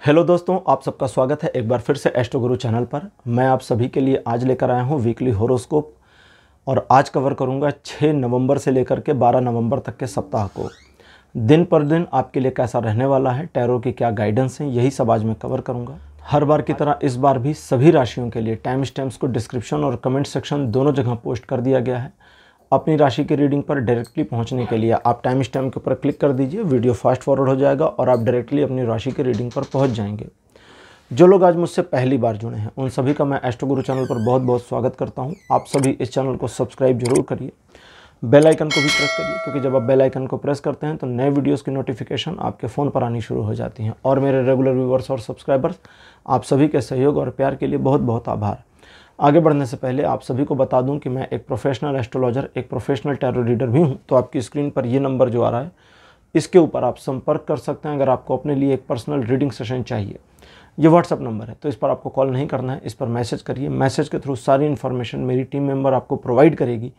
Hello दोस्तों, आप सबका स्वागत है एक बार फिर से एस्ट्रो गुरु चैनल पर। मैं आप सभी के लिए आज लेकर आया हूं वीकली होरोस्कोप और आज कवर करूंगा 6 नवंबर से लेकर के 12 नवंबर तक के सप्ताह को। दिन पर दिन आपके लिए कैसा रहने वाला है, टैरो की क्या गाइडेंस है, यही सब आज मैं कवर करूंगा। हर बार की तरह इस बार भी सभी राशियों के लिए टाइम स्टैम्प्स को डिस्क्रिप्शन और कमेंट सेक्शन दोनों जगह पोस्ट कर दिया गया है। अपनी राशि की रीडिंग पर डायरेक्टली पहुंचने के लिए आप टाइम स्टैम्प के ऊपर क्लिक कर दीजिए, वीडियो फास्ट फॉरवर्ड हो जाएगा और आप डायरेक्टली अपनी राशि की रीडिंग पर पहुंच जाएंगे। जो लोग आज मुझसे पहली बार जुड़े हैं उन सभी का मैं एस्ट्रो गुरु चैनल पर बहुत बहुत स्वागत करता हूं। आप सभी इस चैनल को सब्सक्राइब जरूर करिए, बेल आइकन को भी प्रेस करिए, क्योंकि जब आप बेल आइकन को प्रेस करते हैं तो नए वीडियोस की नोटिफिकेशन आपके फ़ोन पर आनी शुरू हो जाती हैं। और मेरे रेगुलर व्यूवर्स और सब्सक्राइबर्स, आप सभी के सहयोग और प्यार के लिए बहुत बहुत आभार। आगे बढ़ने से पहले आप सभी को बता दूं कि मैं एक प्रोफेशनल एस्ट्रोलॉजर, एक प्रोफेशनल टैरो रीडर भी हूं। तो आपकी स्क्रीन पर ये नंबर जो आ रहा है, इसके ऊपर आप संपर्क कर सकते हैं अगर आपको अपने लिए एक पर्सनल रीडिंग सेशन चाहिए। ये व्हाट्सअप नंबर है, तो इस पर आपको कॉल नहीं करना है, इस पर मैसेज करिए। मैसेज के थ्रू सारी इन्फॉर्मेशन मेरी टीम मेंबर आपको प्रोवाइड करेगी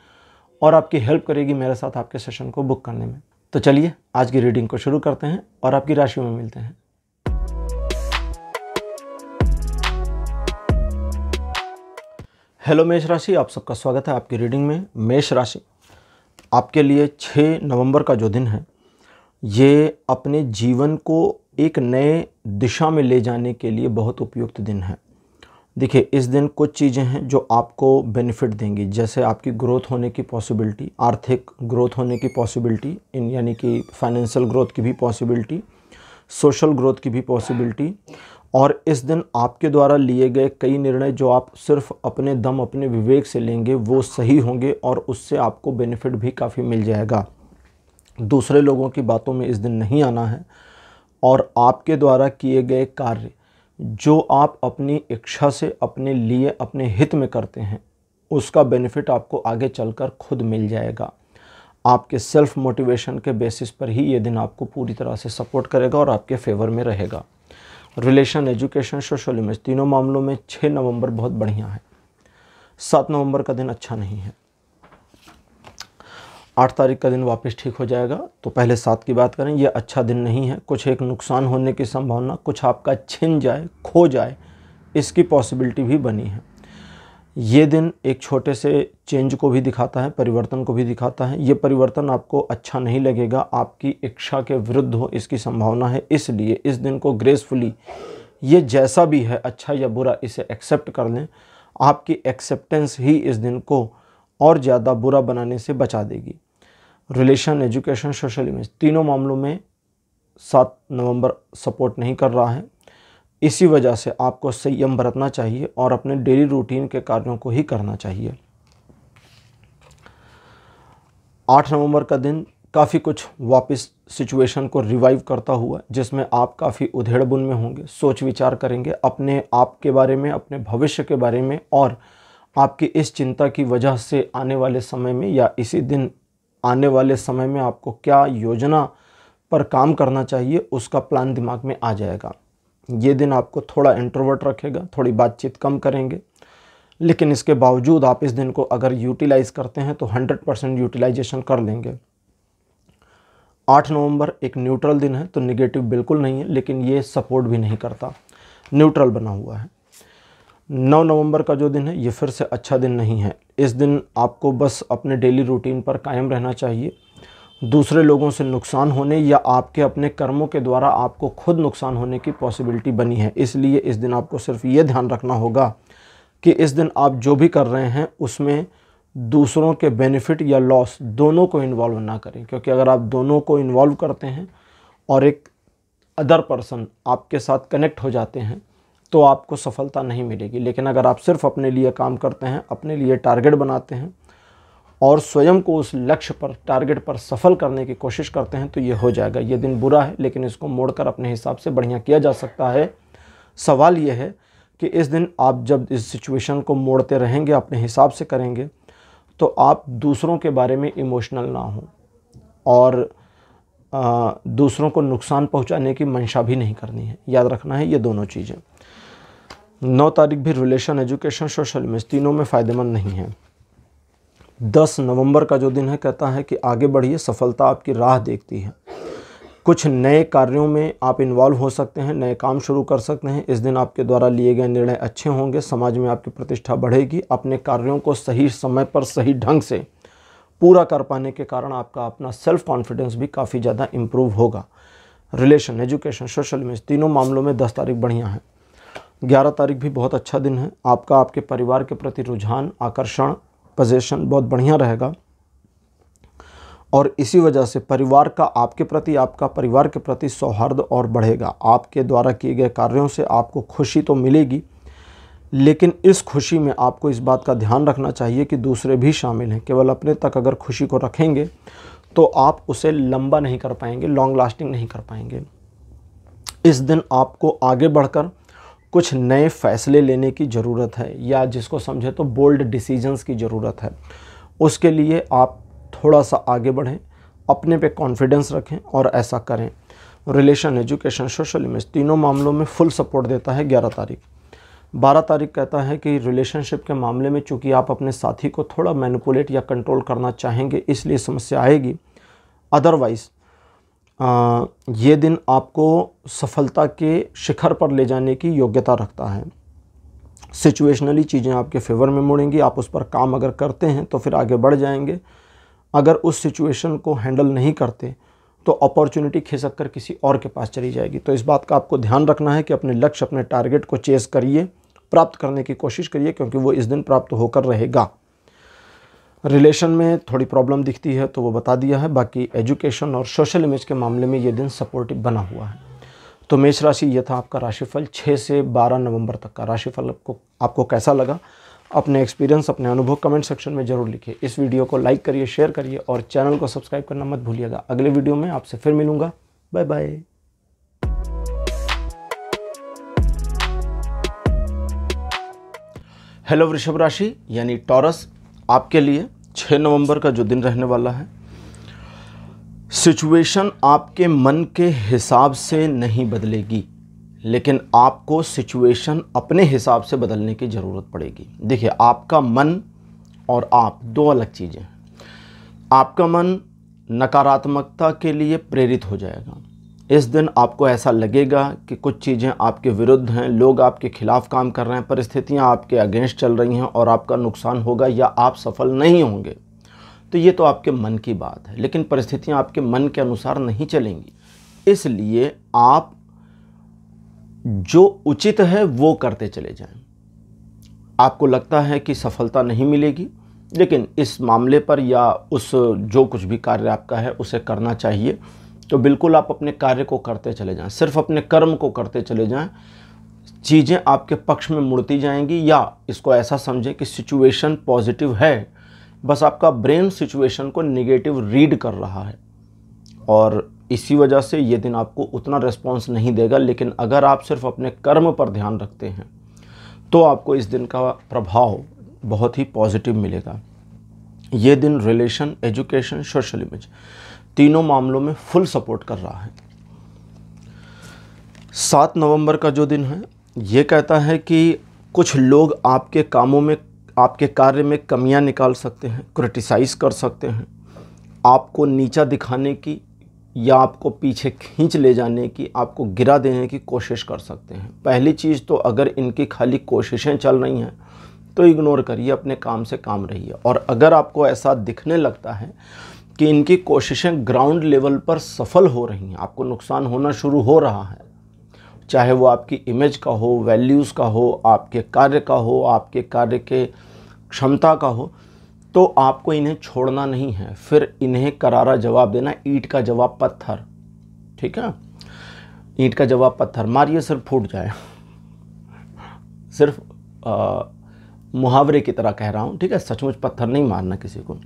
और आपकी हेल्प करेगी मेरे साथ आपके सेशन को बुक करने में। तो चलिए आज की रीडिंग को शुरू करते हैं और आपकी राशियों में मिलते हैं। हेलो मेष राशि, आप सबका स्वागत है आपकी रीडिंग में। मेष राशि, आपके लिए 6 नवंबर का जो दिन है, ये अपने जीवन को एक नए दिशा में ले जाने के लिए बहुत उपयुक्त दिन है। देखिए, इस दिन कुछ चीज़ें हैं जो आपको बेनिफिट देंगी, जैसे आपकी ग्रोथ होने की पॉसिबिलिटी, आर्थिक ग्रोथ होने की पॉसिबिलिटी, यानी कि फाइनेंशियल ग्रोथ की भी पॉसिबिलिटी, सोशल ग्रोथ की भी पॉसिबिलिटी। और इस दिन आपके द्वारा लिए गए कई निर्णय जो आप सिर्फ अपने दम, अपने विवेक से लेंगे, वो सही होंगे और उससे आपको बेनिफिट भी काफ़ी मिल जाएगा। दूसरे लोगों की बातों में इस दिन नहीं आना है और आपके द्वारा किए गए कार्य जो आप अपनी इच्छा से, अपने लिए, अपने हित में करते हैं, उसका बेनिफिट आपको आगे चलकर खुद मिल जाएगा। आपके सेल्फ मोटिवेशन के बेसिस पर ही ये दिन आपको पूरी तरह से सपोर्ट करेगा और आपके फेवर में रहेगा। रिलेशन, एजुकेशन, सोशल इमेज, तीनों मामलों में 6 नवंबर बहुत बढ़िया है। 7 नवंबर का दिन अच्छा नहीं है। 8 तारीख का दिन वापस ठीक हो जाएगा। तो पहले 7 की बात करें, ये अच्छा दिन नहीं है। कुछ एक नुकसान होने की संभावना, कुछ आपका छिन जाए, खो जाए, इसकी पॉसिबिलिटी भी बनी है। ये दिन एक छोटे से चेंज को भी दिखाता है, परिवर्तन को भी दिखाता है। ये परिवर्तन आपको अच्छा नहीं लगेगा, आपकी इच्छा के विरुद्ध हो इसकी संभावना है। इसलिए इस दिन को ग्रेसफुली, ये जैसा भी है, अच्छा या बुरा, इसे एक्सेप्ट कर लें। आपकी एक्सेप्टेंस ही इस दिन को और ज़्यादा बुरा बनाने से बचा देगी। रिलेशन, एजुकेशन, सोशल इमेज, तीनों मामलों में 7 नवंबर सपोर्ट नहीं कर रहा है। इसी वजह से आपको संयम बरतना चाहिए और अपने डेली रूटीन के कार्यों को ही करना चाहिए। 8 नवंबर का दिन काफ़ी कुछ वापस सिचुएशन को रिवाइव करता हुआ, जिसमें आप काफ़ी उधेड़-बुन में होंगे, सोच विचार करेंगे अपने आप के बारे में, अपने भविष्य के बारे में, और आपकी इस चिंता की वजह से आने वाले समय में या इसी दिन आने वाले समय में आपको क्या योजना पर काम करना चाहिए, उसका प्लान दिमाग में आ जाएगा। ये दिन आपको थोड़ा इंट्रोवर्ट रखेगा, थोड़ी बातचीत कम करेंगे, लेकिन इसके बावजूद आप इस दिन को अगर यूटिलाइज करते हैं तो 100% यूटिलाइजेशन कर लेंगे। 8 नवंबर एक न्यूट्रल दिन है, तो निगेटिव बिल्कुल नहीं है, लेकिन ये सपोर्ट भी नहीं करता, न्यूट्रल बना हुआ है। 9 नवंबर का जो दिन है, ये फिर से अच्छा दिन नहीं है। इस दिन आपको बस अपने डेली रूटीन पर कायम रहना चाहिए। दूसरे लोगों से नुकसान होने या आपके अपने कर्मों के द्वारा आपको खुद नुकसान होने की पॉसिबिलिटी बनी है। इसलिए इस दिन आपको सिर्फ ये ध्यान रखना होगा कि इस दिन आप जो भी कर रहे हैं उसमें दूसरों के बेनिफिट या लॉस दोनों को इन्वॉल्व ना करें, क्योंकि अगर आप दोनों को इन्वॉल्व करते हैं और एक अदर पर्सन आपके साथ कनेक्ट हो जाते हैं तो आपको सफलता नहीं मिलेगी। लेकिन अगर आप सिर्फ अपने लिए काम करते हैं, अपने लिए टारगेट बनाते हैं और स्वयं को उस लक्ष्य पर, टारगेट पर सफल करने की कोशिश करते हैं तो ये हो जाएगा। ये दिन बुरा है, लेकिन इसको मोड़कर अपने हिसाब से बढ़िया किया जा सकता है। सवाल ये है कि इस दिन आप जब इस सिचुएशन को मोड़ते रहेंगे, अपने हिसाब से करेंगे, तो आप दूसरों के बारे में इमोशनल ना हो और दूसरों को नुकसान पहुंचाने की मंशा भी नहीं करनी है। याद रखना है ये दोनों चीज़ें। 9 तारीख भी रिलेशन, एजुकेशन, सोशल इमेज, तीनों में फ़ायदेमंद नहीं है। 10 नवंबर का जो दिन है, कहता है कि आगे बढ़िए, सफलता आपकी राह देखती है। कुछ नए कार्यों में आप इन्वॉल्व हो सकते हैं, नए काम शुरू कर सकते हैं। इस दिन आपके द्वारा लिए गए निर्णय अच्छे होंगे, समाज में आपकी प्रतिष्ठा बढ़ेगी। अपने कार्यों को सही समय पर सही ढंग से पूरा कर पाने के कारण आपका अपना सेल्फ कॉन्फिडेंस भी काफ़ी ज़्यादा इम्प्रूव होगा। रिलेशन, एजुकेशन, सोशल इमेज, तीनों मामलों में 10 तारीख बढ़िया है। 11 तारीख भी बहुत अच्छा दिन है। आपका आपके परिवार के प्रति रुझान, आकर्षण, पोजीशन बहुत बढ़िया रहेगा और इसी वजह से परिवार का आपके प्रति, आपका परिवार के प्रति सौहार्द और बढ़ेगा। आपके द्वारा किए गए कार्यों से आपको खुशी तो मिलेगी, लेकिन इस खुशी में आपको इस बात का ध्यान रखना चाहिए कि दूसरे भी शामिल हैं। केवल अपने तक अगर खुशी को रखेंगे तो आप उसे लंबा नहीं कर पाएंगे, लॉन्ग लास्टिंग नहीं कर पाएंगे। इस दिन आपको आगे बढ़कर कुछ नए फैसले लेने की ज़रूरत है, या जिसको समझे तो बोल्ड डिसीजंस की ज़रूरत है। उसके लिए आप थोड़ा सा आगे बढ़ें, अपने पे कॉन्फिडेंस रखें और ऐसा करें। रिलेशन, एजुकेशन, सोशल इमेज, तीनों मामलों में फुल सपोर्ट देता है 11 तारीख। 12 तारीख कहता है कि रिलेशनशिप के मामले में चूँकि आप अपने साथी को थोड़ा मैनिपुलेट या कंट्रोल करना चाहेंगे, इसलिए समस्या आएगी। अदरवाइज़ ये दिन आपको सफलता के शिखर पर ले जाने की योग्यता रखता है। सिचुएशनली चीज़ें आपके फेवर में मुड़ेंगी। आप उस पर काम अगर करते हैं तो फिर आगे बढ़ जाएंगे। अगर उस सिचुएशन को हैंडल नहीं करते तो अपॉर्चुनिटी खिसक कर किसी और के पास चली जाएगी। तो इस बात का आपको ध्यान रखना है कि अपने लक्ष्य, अपने टारगेट को चेस करिए, प्राप्त करने की कोशिश करिए, क्योंकि वो इस दिन प्राप्त होकर रहेगा। रिलेशन में थोड़ी प्रॉब्लम दिखती है तो वो बता दिया है। बाकी एजुकेशन और सोशल इमेज के मामले में ये दिन सपोर्टिव बना हुआ है। तो मेष राशि, ये था आपका राशिफल 6 से 12 नवंबर तक का राशिफल। आपको कैसा लगा? अपने एक्सपीरियंस, अपने अनुभव कमेंट सेक्शन में ज़रूर लिखिए। इस वीडियो को लाइक करिए, शेयर करिए और चैनल को सब्सक्राइब करना मत भूलिएगा। अगले वीडियो में आपसे फिर मिलूँगा। Bye bye. हेलो वृषभ राशि यानी टॉरस, आपके लिए 6 नवंबर का जो दिन रहने वाला है, सिचुएशन आपके मन के हिसाब से नहीं बदलेगी, लेकिन आपको सिचुएशन अपने हिसाब से बदलने की ज़रूरत पड़ेगी। देखिए, आपका मन और आप दो अलग चीज़ें हैं। आपका मन नकारात्मकता के लिए प्रेरित हो जाएगा। इस दिन आपको ऐसा लगेगा कि कुछ चीज़ें आपके विरुद्ध हैं, लोग आपके खिलाफ काम कर रहे हैं, परिस्थितियां आपके अगेंस्ट चल रही हैं और आपका नुकसान होगा या आप सफल नहीं होंगे। तो ये तो आपके मन की बात है, लेकिन परिस्थितियां आपके मन के अनुसार नहीं चलेंगी। इसलिए आप जो उचित है वो करते चले जाएं। आपको लगता है कि सफलता नहीं मिलेगी, लेकिन इस मामले पर या उस जो कुछ भी कार्य आपका है उसे करना चाहिए। तो बिल्कुल आप अपने कार्य को करते चले जाएं, सिर्फ अपने कर्म को करते चले जाएं। चीज़ें आपके पक्ष में मुड़ती जाएंगी, या इसको ऐसा समझें कि सिचुएशन पॉजिटिव है, बस आपका ब्रेन सिचुएशन को नेगेटिव रीड कर रहा है और इसी वजह से ये दिन आपको उतना रिस्पॉन्स नहीं देगा। लेकिन अगर आप सिर्फ अपने कर्म पर ध्यान रखते हैं तो आपको इस दिन का प्रभाव बहुत ही पॉजिटिव मिलेगा। ये दिन रिलेशन, एजुकेशन, सोशल इमेज तीनों मामलों में फुल सपोर्ट कर रहा है। 7 नवंबर का जो दिन है, ये कहता है कि कुछ लोग आपके कामों में, आपके कार्य में कमियां निकाल सकते हैं, क्रिटिसाइज़ कर सकते हैं, आपको नीचा दिखाने की या आपको पीछे खींच ले जाने की, आपको गिरा देने की कोशिश कर सकते हैं। पहली चीज़ तो अगर इनकी खाली कोशिशें चल रही हैं तो इग्नोर करिए, अपने काम से काम रहिए। और अगर आपको ऐसा दिखने लगता है कि इनकी कोशिशें ग्राउंड लेवल पर सफल हो रही हैं, आपको नुकसान होना शुरू हो रहा है, चाहे वो आपकी इमेज का हो, वैल्यूज़ का हो, आपके कार्य का हो, आपके कार्य के क्षमता का हो, तो आपको इन्हें छोड़ना नहीं है। फिर इन्हें करारा जवाब देना, ईंट का जवाब पत्थर, ठीक है? ईंट का जवाब पत्थर मारिए, सिर्फ फूट जाए। सिर्फ मुहावरे की तरह कह रहा हूँ, ठीक है? सचमुच पत्थर नहीं मारना किसी को।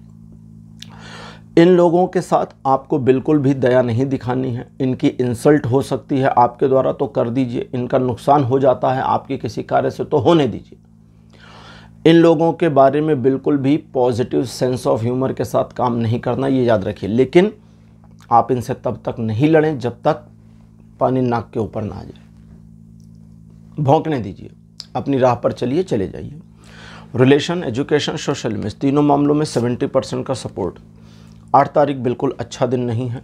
इन लोगों के साथ आपको बिल्कुल भी दया नहीं दिखानी है। इनकी इंसल्ट हो सकती है आपके द्वारा, तो कर दीजिए। इनका नुकसान हो जाता है आपके किसी कार्य से, तो होने दीजिए। इन लोगों के बारे में बिल्कुल भी पॉजिटिव सेंस ऑफ ह्यूमर के साथ काम नहीं करना, ये याद रखिए। लेकिन आप इनसे तब तक नहीं लड़ें जब तक पानी नाक के ऊपर ना आ जाए। भौंकने दीजिए, अपनी राह पर चलिए, चले जाइए। रिलेशन, एजुकेशन, सोशल इमेज तीनों मामलों में 70% का सपोर्ट। 8 तारीख बिल्कुल अच्छा दिन नहीं है।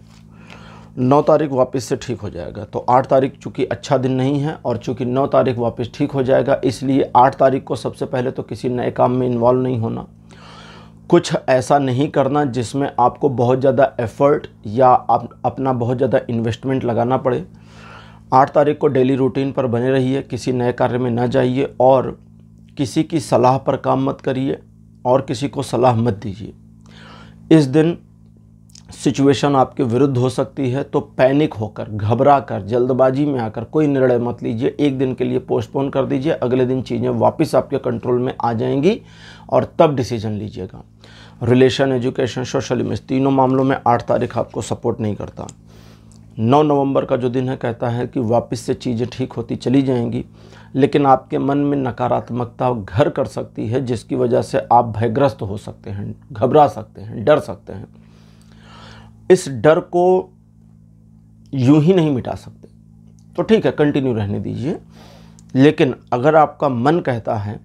9 तारीख वापस से ठीक हो जाएगा। तो 8 तारीख चूँकि अच्छा दिन नहीं है और चूँकि 9 तारीख वापस ठीक हो जाएगा, इसलिए 8 तारीख को सबसे पहले तो किसी नए काम में इन्वॉल्व नहीं होना, कुछ ऐसा नहीं करना जिसमें आपको बहुत ज़्यादा एफर्ट या अपना बहुत ज़्यादा इन्वेस्टमेंट लगाना पड़े। 8 तारीख को डेली रूटीन पर बने रहिए, किसी नए कार्य में ना जाइए और किसी की सलाह पर काम मत करिए और किसी को सलाह मत दीजिए। इस दिन सिचुएशन आपके विरुद्ध हो सकती है, तो पैनिक होकर, घबरा कर, जल्दबाजी में आकर कोई निर्णय मत लीजिए। एक दिन के लिए पोस्टपोन कर दीजिए, अगले दिन चीज़ें वापस आपके कंट्रोल में आ जाएंगी और तब डिसीजन लीजिएगा। रिलेशन, एजुकेशन, सोशल इमेज, तीनों मामलों में 8 तारीख आपको सपोर्ट नहीं करता। 9 नवंबर का जो दिन है कहता है कि वापस से चीज़ें ठीक होती चली जाएंगी, लेकिन आपके मन में नकारात्मकता घर कर सकती है, जिसकी वजह से आप भयग्रस्त हो सकते हैं, घबरा सकते हैं, डर सकते हैं। इस डर को यूं ही नहीं मिटा सकते, तो ठीक है, कंटिन्यू रहने दीजिए। लेकिन अगर आपका मन कहता है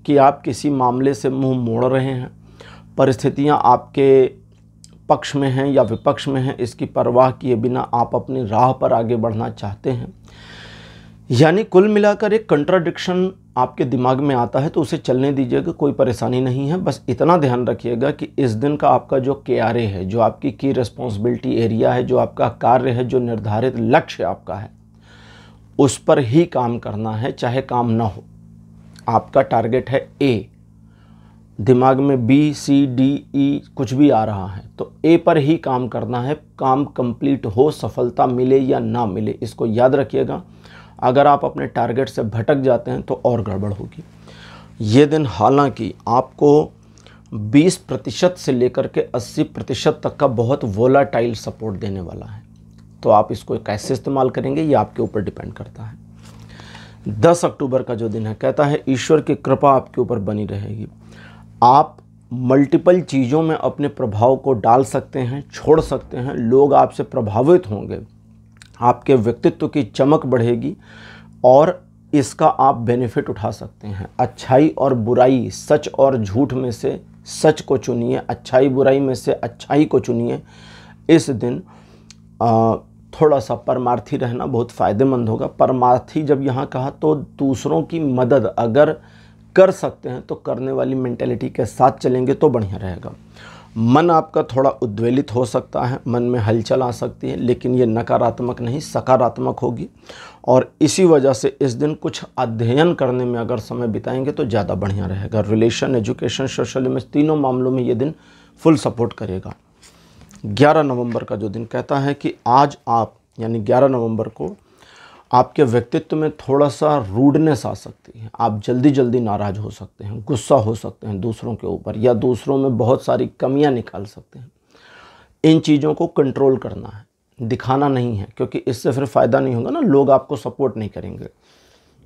कि आप किसी मामले से मुंह मोड़ रहे हैं, परिस्थितियां आपके पक्ष में हैं या विपक्ष में हैं, इसकी परवाह किए बिना आप अपनी राह पर आगे बढ़ना चाहते हैं, यानी कुल मिलाकर एक कंट्राडिक्शन आपके दिमाग में आता है, तो उसे चलने दीजिएगा, कोई परेशानी नहीं है। बस इतना ध्यान रखिएगा कि इस दिन का आपका जो KRA है, जो आपकी की रिस्पॉन्सिबिलिटी एरिया है, जो आपका कार्य है, जो निर्धारित लक्ष्य आपका है, उस पर ही काम करना है, चाहे काम ना हो। आपका टारगेट है A, दिमाग में B, C, D, E कुछ भी आ रहा है तो A पर ही काम करना है। काम कंप्लीट हो, सफलता मिले या ना मिले, इसको याद रखिएगा। अगर आप अपने टारगेट से भटक जाते हैं तो और गड़बड़ होगी। ये दिन हालांकि आपको 20% से लेकर के 80% तक का बहुत वोलाटाइल सपोर्ट देने वाला है, तो आप इसको कैसे इस्तेमाल करेंगे ये आपके ऊपर डिपेंड करता है। 10 अक्टूबर का जो दिन है कहता है ईश्वर की कृपा आपके ऊपर बनी रहेगी। आप मल्टीपल चीज़ों में अपने प्रभाव को डाल सकते हैं, छोड़ सकते हैं, लोग आपसे प्रभावित होंगे, आपके व्यक्तित्व की चमक बढ़ेगी और इसका आप बेनिफिट उठा सकते हैं। अच्छाई और बुराई, सच और झूठ में से सच को चुनिए, अच्छाई बुराई में से अच्छाई को चुनिए। इस दिन थोड़ा सा परमार्थी रहना बहुत फ़ायदेमंद होगा। परमार्थी जब यहाँ कहा तो दूसरों की मदद अगर कर सकते हैं तो करने वाली मेंटेलिटी के साथ चलेंगे तो बढ़िया रहेगा। मन आपका थोड़ा उद्वेलित हो सकता है, मन में हलचल आ सकती है, लेकिन ये नकारात्मक नहीं, सकारात्मक होगी और इसी वजह से इस दिन कुछ अध्ययन करने में अगर समय बिताएंगे तो ज़्यादा बढ़िया रहेगा। रिलेशन, एजुकेशन, सोशल इमेज, तीनों मामलों में ये दिन फुल सपोर्ट करेगा। 11 नवंबर का जो दिन कहता है कि आज आप यानी 11 नवंबर को आपके व्यक्तित्व में थोड़ा सा रूडनेस आ सकती है। आप जल्दी जल्दी नाराज़ हो सकते हैं, गुस्सा हो सकते हैं दूसरों के ऊपर, या दूसरों में बहुत सारी कमियां निकाल सकते हैं। इन चीज़ों को कंट्रोल करना है, दिखाना नहीं है, क्योंकि इससे फिर फ़ायदा नहीं होगा ना, लोग आपको सपोर्ट नहीं करेंगे।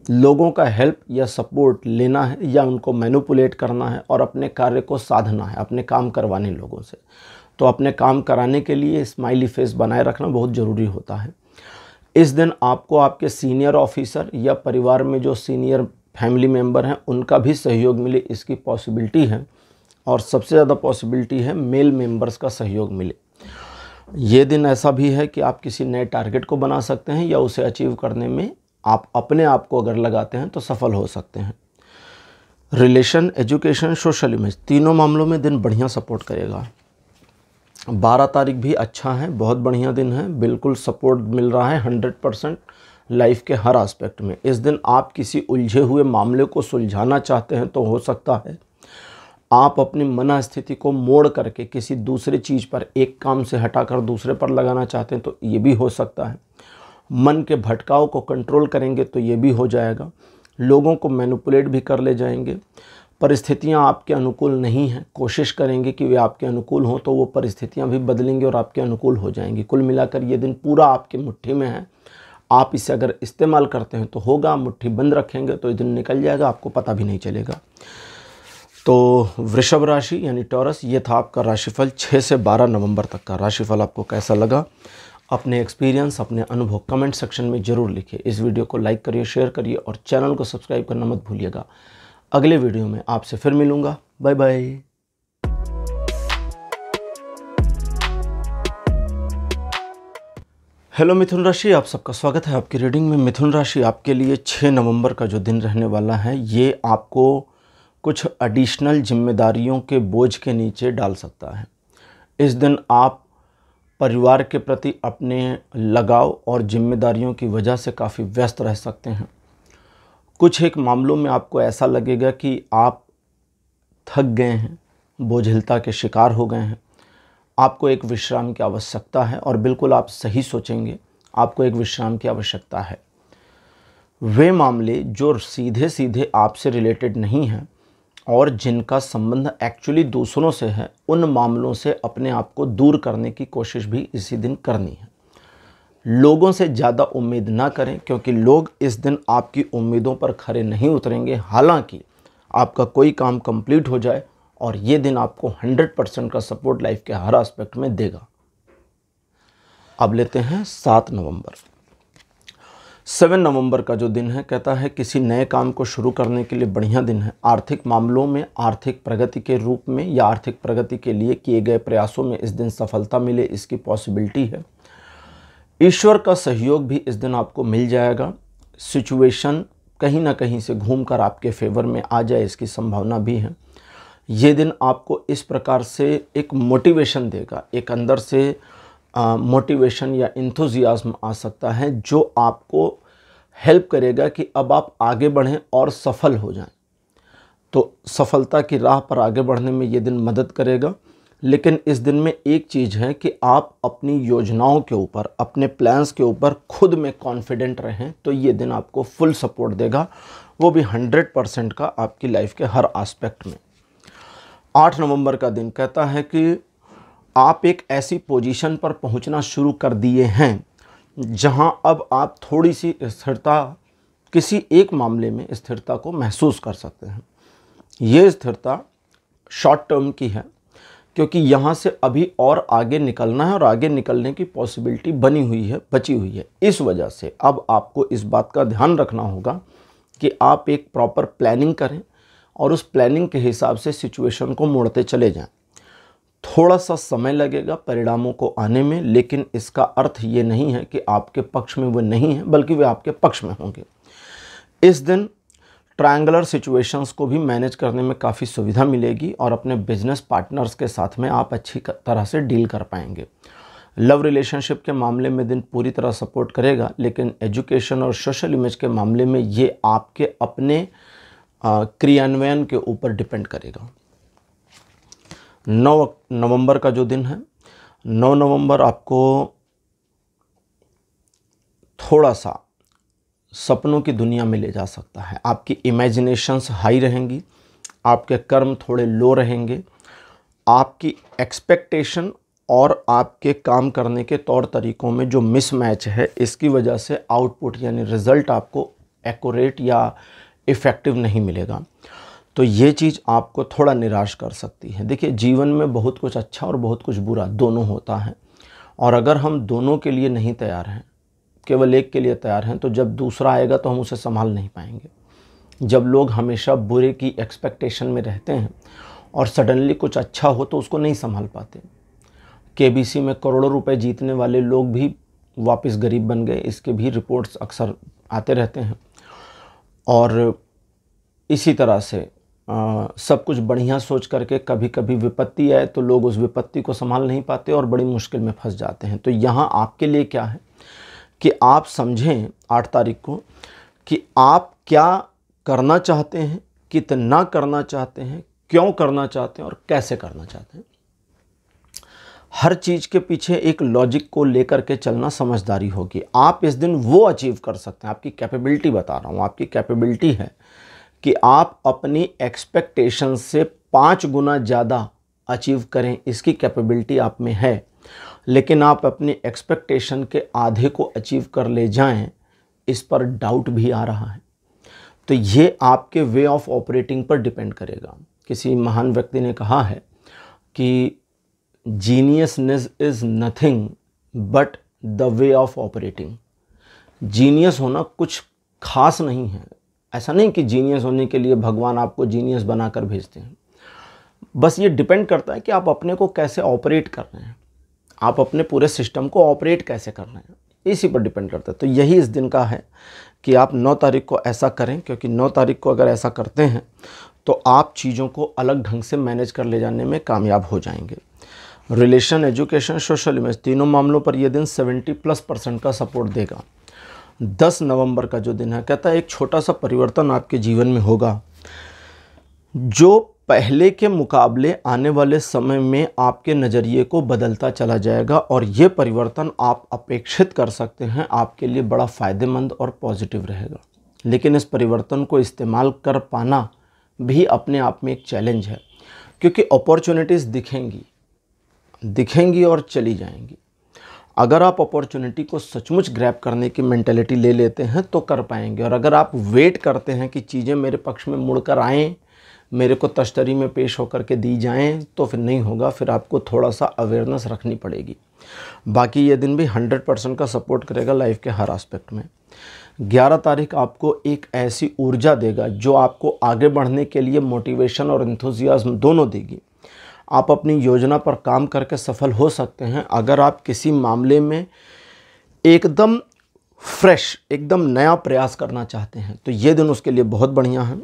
लोगों का हेल्प या सपोर्ट लेना है या उनको मैनिपुलेट करना है और अपने कार्य को साधना है, अपने काम करवाने लोगों से। तो अपने काम कराने के लिए स्माइली फेस बनाए रखना बहुत ज़रूरी होता है। इस दिन आपको आपके सीनियर ऑफिसर या परिवार में जो सीनियर फैमिली मेंबर हैं उनका भी सहयोग मिले, इसकी पॉसिबिलिटी है। और सबसे ज़्यादा पॉसिबिलिटी है मेल मेंबर्स का सहयोग मिले। ये दिन ऐसा भी है कि आप किसी नए टारगेट को बना सकते हैं या उसे अचीव करने में आप अपने आप को अगर लगाते हैं तो सफल हो सकते हैं। रिलेशन, एजुकेशन, सोशल इमेज, तीनों मामलों में दिन बढ़िया सपोर्ट करेगा। 12 तारीख भी अच्छा है, बहुत बढ़िया दिन है, बिल्कुल सपोर्ट मिल रहा है 100% लाइफ के हर एस्पेक्ट में। इस दिन आप किसी उलझे हुए मामले को सुलझाना चाहते हैं तो हो सकता है। आप अपनी मनस्थिति को मोड़ करके किसी दूसरे चीज़ पर, एक काम से हटाकर दूसरे पर लगाना चाहते हैं तो ये भी हो सकता है। मन के भटकाव को कंट्रोल करेंगे तो ये भी हो जाएगा। लोगों को मैनिपुलेट भी कर ले जाएंगे। परिस्थितियां आपके अनुकूल नहीं हैं, कोशिश करेंगे कि वे आपके अनुकूल हों तो वो परिस्थितियां भी बदलेंगी और आपके अनुकूल हो जाएंगी। कुल मिलाकर ये दिन पूरा आपकी मुट्ठी में है। आप इसे अगर इस्तेमाल करते हैं तो होगा, मुट्ठी बंद रखेंगे तो ये दिन निकल जाएगा, आपको पता भी नहीं चलेगा। तो वृषभ राशि यानी टॉरस, ये था आपका राशिफल 6 से 12 नवंबर तक का। राशिफल आपको कैसा लगा? अपने एक्सपीरियंस, अपने अनुभव कमेंट सेक्शन में ज़रूर लिखिए। इस वीडियो को लाइक करिए, शेयर करिए और चैनल को सब्सक्राइब करना मत भूलिएगा। अगले वीडियो में आपसे फिर मिलूँगा। Bye bye. हेलो मिथुन राशि, आप सबका स्वागत है आपकी रीडिंग में। मिथुन राशि आपके लिए 6 नवंबर का जो दिन रहने वाला है, ये आपको कुछ एडिशनल जिम्मेदारियों के बोझ के नीचे डाल सकता है। इस दिन आप परिवार के प्रति अपने लगाव और जिम्मेदारियों की वजह से काफ़ी व्यस्त रह सकते हैं। कुछ एक मामलों में आपको ऐसा लगेगा कि आप थक गए हैं, बोझिलता के शिकार हो गए हैं, आपको एक विश्राम की आवश्यकता है। और बिल्कुल आप सही सोचेंगे, आपको एक विश्राम की आवश्यकता है। वे मामले जो सीधे सीधे आपसे रिलेटेड नहीं हैं और जिनका संबंध एक्चुअली दूसरों से है, उन मामलों से अपने आप को दूर करने की कोशिश भी इसी दिन करनी है। लोगों से ज़्यादा उम्मीद ना करें, क्योंकि लोग इस दिन आपकी उम्मीदों पर खरे नहीं उतरेंगे। हालांकि आपका कोई काम कंप्लीट हो जाए और ये दिन आपको 100% का सपोर्ट लाइफ के हर एस्पेक्ट में देगा। अब लेते हैं 7 नवंबर। 7 नवंबर का जो दिन है, कहता है किसी नए काम को शुरू करने के लिए बढ़िया दिन है। आर्थिक मामलों में आर्थिक प्रगति के रूप में या आर्थिक प्रगति के लिए किए गए प्रयासों में इस दिन सफलता मिले, इसकी पॉसिबिलिटी है। ईश्वर का सहयोग भी इस दिन आपको मिल जाएगा। सिचुएशन कहीं ना कहीं से घूमकर आपके फेवर में आ जाए, इसकी संभावना भी है। ये दिन आपको इस प्रकार से एक मोटिवेशन देगा, एक अंदर से मोटिवेशन या इंथुजियाज्म आ सकता है, जो आपको हेल्प करेगा कि अब आप आगे बढ़ें और सफल हो जाएं। तो सफलता की राह पर आगे बढ़ने में ये दिन मदद करेगा। लेकिन इस दिन में एक चीज़ है कि आप अपनी योजनाओं के ऊपर, अपने प्लान्स के ऊपर खुद में कॉन्फिडेंट रहें, तो ये दिन आपको फुल सपोर्ट देगा, वो भी 100% का आपकी लाइफ के हर एस्पेक्ट में। 8 नवंबर का दिन कहता है कि आप एक ऐसी पोजीशन पर पहुंचना शुरू कर दिए हैं जहां अब आप थोड़ी सी स्थिरता, किसी एक मामले में स्थिरता को महसूस कर सकते हैं। ये स्थिरता शॉर्ट टर्म की है, क्योंकि यहाँ से अभी और आगे निकलना है और आगे निकलने की पॉसिबिलिटी बनी हुई है, बची हुई है। इस वजह से अब आपको इस बात का ध्यान रखना होगा कि आप एक प्रॉपर प्लानिंग करें और उस प्लानिंग के हिसाब से सिचुएशन को मोड़ते चले जाएं। थोड़ा सा समय लगेगा परिणामों को आने में, लेकिन इसका अर्थ ये नहीं है कि आपके पक्ष में वो नहीं है, बल्कि वे आपके पक्ष में होंगे। इस दिन ट्रायंगुलर सिचुएशंस को भी मैनेज करने में काफ़ी सुविधा मिलेगी और अपने बिजनेस पार्टनर्स के साथ में आप अच्छी तरह से डील कर पाएंगे। लव रिलेशनशिप के मामले में दिन पूरी तरह सपोर्ट करेगा, लेकिन एजुकेशन और सोशल इमेज के मामले में ये आपके अपने क्रियान्वयन के ऊपर डिपेंड करेगा। 9 नवंबर का जो दिन है, 9 नवंबर आपको थोड़ा सा सपनों की दुनिया में ले जा सकता है। आपकी इमेजिनेशंस हाई रहेंगी, आपके कर्म थोड़े लो रहेंगे, आपकी एक्सपेक्टेशन और आपके काम करने के तौर तरीक़ों में जो मिसमैच है, इसकी वजह से आउटपुट यानी रिज़ल्ट आपको एक्यूरेट या इफ़ेक्टिव नहीं मिलेगा। तो ये चीज़ आपको थोड़ा निराश कर सकती है। देखिए, जीवन में बहुत कुछ अच्छा और बहुत कुछ बुरा दोनों होता है, और अगर हम दोनों के लिए नहीं तैयार हैं, केवल एक के लिए तैयार हैं, तो जब दूसरा आएगा तो हम उसे संभाल नहीं पाएंगे। जब लोग हमेशा बुरे की एक्सपेक्टेशन में रहते हैं और सडनली कुछ अच्छा हो तो उसको नहीं संभाल पाते। केबीसी में करोड़ों रुपए जीतने वाले लोग भी वापस गरीब बन गए, इसके भी रिपोर्ट्स अक्सर आते रहते हैं। और इसी तरह से सब कुछ बढ़िया सोच करके कभी कभी विपत्ति आए तो लोग उस विपत्ति को संभाल नहीं पाते और बड़ी मुश्किल में फंस जाते हैं। तो यहाँ आपके लिए क्या है कि आप समझें 8 तारीख को कि आप क्या करना चाहते हैं, कितना करना चाहते हैं, क्यों करना चाहते हैं और कैसे करना चाहते हैं। हर चीज़ के पीछे एक लॉजिक को लेकर के चलना समझदारी होगी। आप इस दिन वो अचीव कर सकते हैं, आपकी कैपेबिलिटी बता रहा हूँ, आपकी कैपेबिलिटी है कि आप अपनी एक्सपेक्टेशन से 5 गुना ज़्यादा अचीव करें, इसकी कैपेबिलिटी आप में है। लेकिन आप अपनी एक्सपेक्टेशन के आधे को अचीव कर ले जाएं, इस पर डाउट भी आ रहा है। तो ये आपके वे ऑफ ऑपरेटिंग पर डिपेंड करेगा। किसी महान व्यक्ति ने कहा है कि geniusness is nothing but the way of operating. Genius होना कुछ खास नहीं है। ऐसा नहीं कि जीनियस होने के लिए भगवान आपको जीनियस बनाकर भेजते हैं। बस ये डिपेंड करता है कि आप अपने को कैसे ऑपरेट कर रहे हैं, आप अपने पूरे सिस्टम को ऑपरेट कैसे कर रहे हैं। इसी पर डिपेंड करता है। तो यही इस दिन का है कि आप 9 तारीख को ऐसा करें, क्योंकि 9 तारीख को अगर ऐसा करते हैं तो आप चीज़ों को अलग ढंग से मैनेज कर ले जाने में कामयाब हो जाएंगे। रिलेशन, एजुकेशन, सोशल इमेज, तीनों मामलों पर यह दिन 70+ का सपोर्ट देगा। 10 नवंबर का जो दिन है, कहता है एक छोटा सा परिवर्तन आपके जीवन में होगा जो पहले के मुकाबले आने वाले समय में आपके नज़रिए को बदलता चला जाएगा, और ये परिवर्तन आप अपेक्षित कर सकते हैं आपके लिए बड़ा फ़ायदेमंद और पॉजिटिव रहेगा। लेकिन इस परिवर्तन को इस्तेमाल कर पाना भी अपने आप में एक चैलेंज है, क्योंकि अपॉर्चुनिटीज़ दिखेंगी और चली जाएंगी। अगर आप अपॉर्चुनिटी को सचमुच ग्रैब करने की मेंटालिटी ले लेते हैं तो कर पाएंगे, और अगर आप वेट करते हैं कि चीज़ें मेरे पक्ष में मुड़कर आएँ, मेरे को तश्तरी में पेश होकर के दी जाएं, तो फिर नहीं होगा। फिर आपको थोड़ा सा अवेयरनेस रखनी पड़ेगी। बाकी ये दिन भी 100% का सपोर्ट करेगा लाइफ के हर एस्पेक्ट में। 11 तारीख आपको एक ऐसी ऊर्जा देगा जो आपको आगे बढ़ने के लिए मोटिवेशन और एंथुसियाज्म दोनों देगी। आप अपनी योजना पर काम करके सफल हो सकते हैं। अगर आप किसी मामले में एकदम फ्रेश, एकदम नया प्रयास करना चाहते हैं तो ये दिन उसके लिए बहुत बढ़िया है,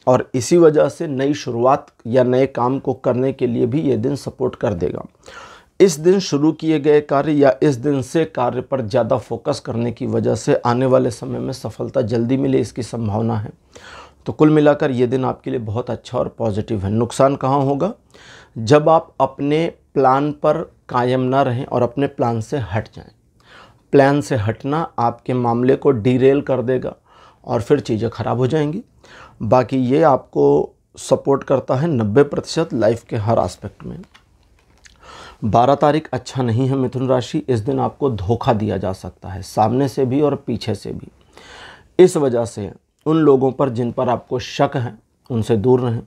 और इसी वजह से नई शुरुआत या नए काम को करने के लिए भी ये दिन सपोर्ट कर देगा। इस दिन शुरू किए गए कार्य या इस दिन से कार्य पर ज़्यादा फोकस करने की वजह से आने वाले समय में सफलता जल्दी मिले, इसकी संभावना है। तो कुल मिलाकर ये दिन आपके लिए बहुत अच्छा और पॉजिटिव है। नुकसान कहाँ होगा? जब आप अपने प्लान पर कायम ना रहें और अपने प्लान से हट जाएं। प्लान से हटना आपके मामले को डीरेल कर देगा और फिर चीज़ें ख़राब हो जाएंगी। बाकी ये आपको सपोर्ट करता है 90% लाइफ के हर एस्पेक्ट में। 12 तारीख अच्छा नहीं है मिथुन राशि। इस दिन आपको धोखा दिया जा सकता है, सामने से भी और पीछे से भी। इस वजह से उन लोगों पर जिन पर आपको शक है उनसे दूर रहें।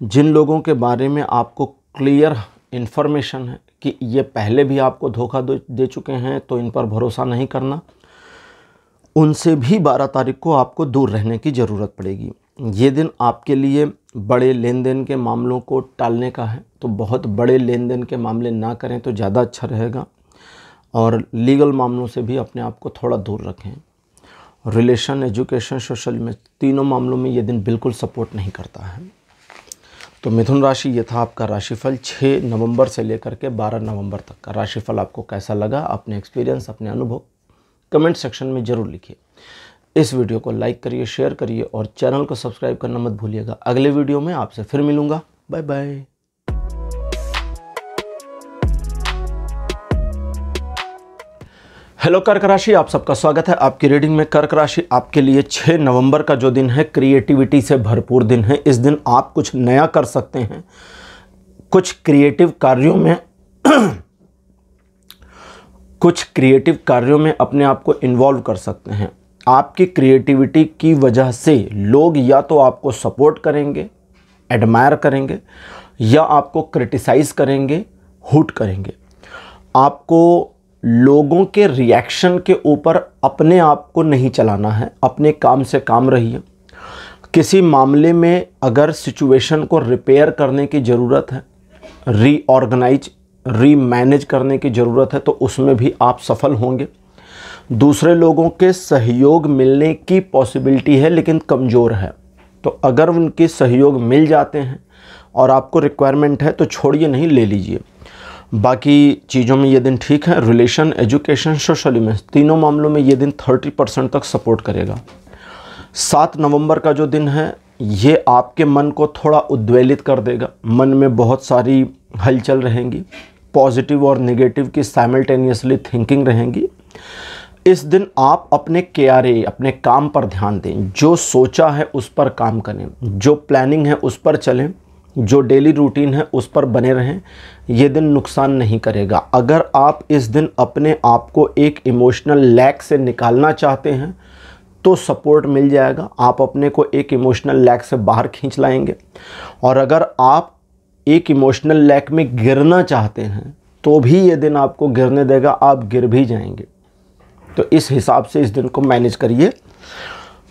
जिन लोगों के बारे में आपको क्लियर इन्फॉर्मेशन है कि ये पहले भी आपको धोखा दे चुके हैं तो इन पर भरोसा नहीं करना, उनसे भी 12 तारीख को आपको दूर रहने की ज़रूरत पड़ेगी। ये दिन आपके लिए बड़े लेन देन के मामलों को टालने का है, तो बहुत बड़े लेन देन के मामले ना करें तो ज़्यादा अच्छा रहेगा, और लीगल मामलों से भी अपने आप को थोड़ा दूर रखें। रिलेशन, एजुकेशन, सोशल में तीनों मामलों में ये दिन बिल्कुल सपोर्ट नहीं करता है। तो मिथुन राशि, ये था आपका राशिफल 6 नवंबर से लेकर के 12 नवंबर तक का। राशिफल आपको कैसा लगा? अपने एक्सपीरियंस, अपने अनुभव कमेंट सेक्शन में ज़रूर लिखिए। इस वीडियो को लाइक करिए, शेयर करिए और चैनल को सब्सक्राइब करना मत भूलिएगा। अगले वीडियो में आपसे फिर मिलूँगा। Bye bye. हेलो कर्क राशि, आप सबका स्वागत है आपकी रीडिंग में। कर्क राशि आपके लिए 6 नवंबर का जो दिन है क्रिएटिविटी से भरपूर दिन है। इस दिन आप कुछ नया कर सकते हैं, कुछ क्रिएटिव कार्यों में अपने आप को इन्वॉल्व कर सकते हैं। आपकी क्रिएटिविटी की वजह से लोग या तो आपको सपोर्ट करेंगे, एडमायर करेंगे, या आपको क्रिटिसाइज़ करेंगे, हुट करेंगे। आपको लोगों के रिएक्शन के ऊपर अपने आप को नहीं चलाना है, अपने काम से काम रहिए। किसी मामले में अगर सिचुएशन को रिपेयर करने की ज़रूरत है, रीऑर्गेनाइज, रीमैनेज करने की ज़रूरत है, तो उसमें भी आप सफल होंगे। दूसरे लोगों के सहयोग मिलने की पॉसिबिलिटी है लेकिन कमज़ोर है, तो अगर उनके सहयोग मिल जाते हैं और आपको रिक्वायरमेंट है तो छोड़िए नहीं, ले लीजिए। बाकी चीज़ों में ये दिन ठीक है। रिलेशन, एजुकेशन, सोशल में तीनों मामलों में ये दिन 30% तक सपोर्ट करेगा। 7 नवंबर का जो दिन है ये आपके मन को थोड़ा उद्वेलित कर देगा। मन में बहुत सारी हलचल रहेंगी, पॉजिटिव और नेगेटिव की साइमल्टेनियसली थिंकिंग रहेंगी। इस दिन आप अपने KRA, अपने काम पर ध्यान दें। जो सोचा है उस पर काम करें, जो प्लानिंग है उस पर चलें, जो डेली रूटीन है उस पर बने रहें। ये दिन नुकसान नहीं करेगा। अगर आप इस दिन अपने आप को एक इमोशनल लैग से निकालना चाहते हैं तो सपोर्ट मिल जाएगा। आप अपने को एक इमोशनल लैग से बाहर खींच लाएंगे। और अगर आप एक इमोशनल लैग में गिरना चाहते हैं तो भी ये दिन आपको गिरने देगा, आप गिर भी जाएंगे। तो इस हिसाब से इस दिन को मैनेज करिए।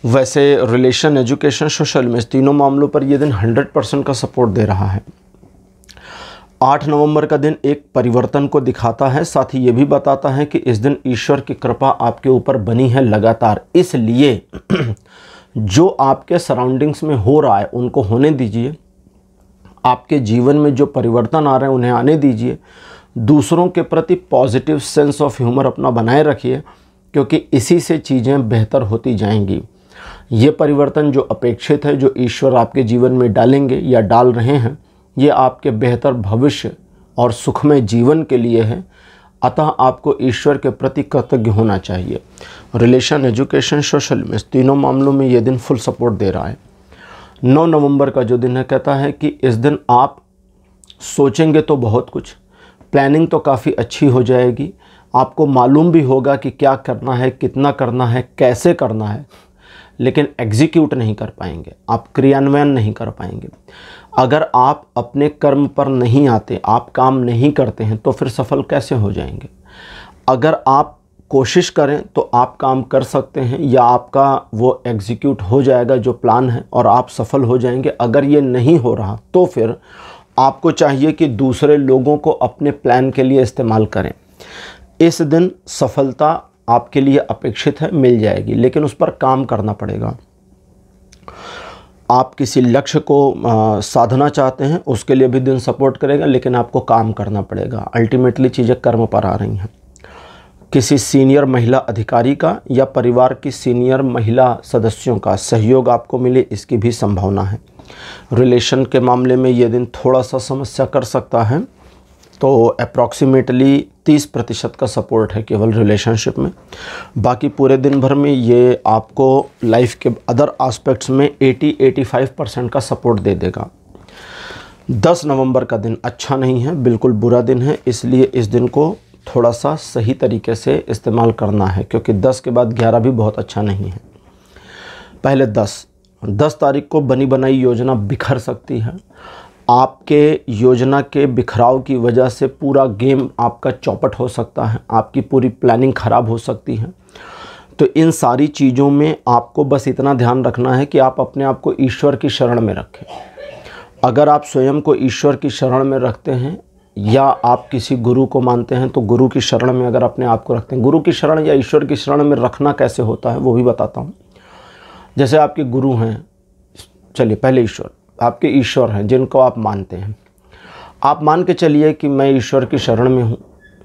वैसे रिलेशन, एजुकेशन, सोशल में तीनों मामलों पर यह दिन 100% का सपोर्ट दे रहा है। 8 नवंबर का दिन एक परिवर्तन को दिखाता है, साथ ही ये भी बताता है कि इस दिन ईश्वर की कृपा आपके ऊपर बनी है लगातार। इसलिए जो आपके सराउंडिंग्स में हो रहा है उनको होने दीजिए, आपके जीवन में जो परिवर्तन आ रहे हैं उन्हें आने दीजिए। दूसरों के प्रति पॉजिटिव सेंस ऑफ ह्यूमर अपना बनाए रखिए, क्योंकि इसी से चीज़ें बेहतर होती जाएंगी। ये परिवर्तन जो अपेक्षित है, जो ईश्वर आपके जीवन में डालेंगे या डाल रहे हैं, ये आपके बेहतर भविष्य और सुखमय जीवन के लिए है। अतः आपको ईश्वर के प्रति कृतज्ञ होना चाहिए। रिलेशन, एजुकेशन, सोशल में, इस तीनों मामलों में ये दिन फुल सपोर्ट दे रहा है। 9 नवंबर का जो दिन है, कहता है कि इस दिन आप सोचेंगे तो बहुत कुछ, प्लानिंग तो काफ़ी अच्छी हो जाएगी, आपको मालूम भी होगा कि क्या करना है, कितना करना है, कैसे करना है, लेकिन एग्जीक्यूट नहीं कर पाएंगे, आप क्रियान्वयन नहीं कर पाएंगे। अगर आप अपने कर्म पर नहीं आते, आप काम नहीं करते हैं, तो फिर सफल कैसे हो जाएंगे। अगर आप कोशिश करें तो आप काम कर सकते हैं, या आपका वो एग्जीक्यूट हो जाएगा जो प्लान है और आप सफल हो जाएंगे। अगर ये नहीं हो रहा तो फिर आपको चाहिए कि दूसरे लोगों को अपने प्लान के लिए इस्तेमाल करें। इस दिन सफलता आपके लिए अपेक्षित है, मिल जाएगी, लेकिन उस पर काम करना पड़ेगा। आप किसी लक्ष्य को साधना चाहते हैं, उसके लिए भी दिन सपोर्ट करेगा, लेकिन आपको काम करना पड़ेगा। अल्टीमेटली चीज़ें कर्म पर आ रही हैं। किसी सीनियर महिला अधिकारी का या परिवार की सीनियर महिला सदस्यों का सहयोग आपको मिले, इसकी भी संभावना है। रिलेशन के मामले में ये दिन थोड़ा सा समस्या कर सकता है, तो अप्रॉक्सीमेटली 30% का सपोर्ट है केवल रिलेशनशिप में। बाकी पूरे दिन भर में ये आपको लाइफ के अदर एस्पेक्ट्स में 80-85% का सपोर्ट दे देगा। 10 नवंबर का दिन अच्छा नहीं है, बिल्कुल बुरा दिन है, इसलिए इस दिन को थोड़ा सा सही तरीके से इस्तेमाल करना है, क्योंकि 10 के बाद 11 भी बहुत अच्छा नहीं है। पहले 10 तारीख को बनी बनाई योजना बिखर सकती है। आपके योजना के बिखराव की वजह से पूरा गेम आपका चौपट हो सकता है, आपकी पूरी प्लानिंग ख़राब हो सकती है। तो इन सारी चीज़ों में आपको बस इतना ध्यान रखना है कि आप अपने आप को ईश्वर की शरण में रखें। अगर आप स्वयं को ईश्वर की शरण में रखते हैं या आप किसी गुरु को मानते हैं, तो गुरु की शरण में अगर अपने आप को रखते हैं, गुरु की शरण या ईश्वर की शरण में रखना कैसे होता है वो भी बताता हूँ। जैसे आपके गुरु हैं, चलिए पहले ईश्वर, आपके ईश्वर हैं जिनको आप मानते हैं। आप मान के चलिए कि मैं ईश्वर की शरण में हूँ,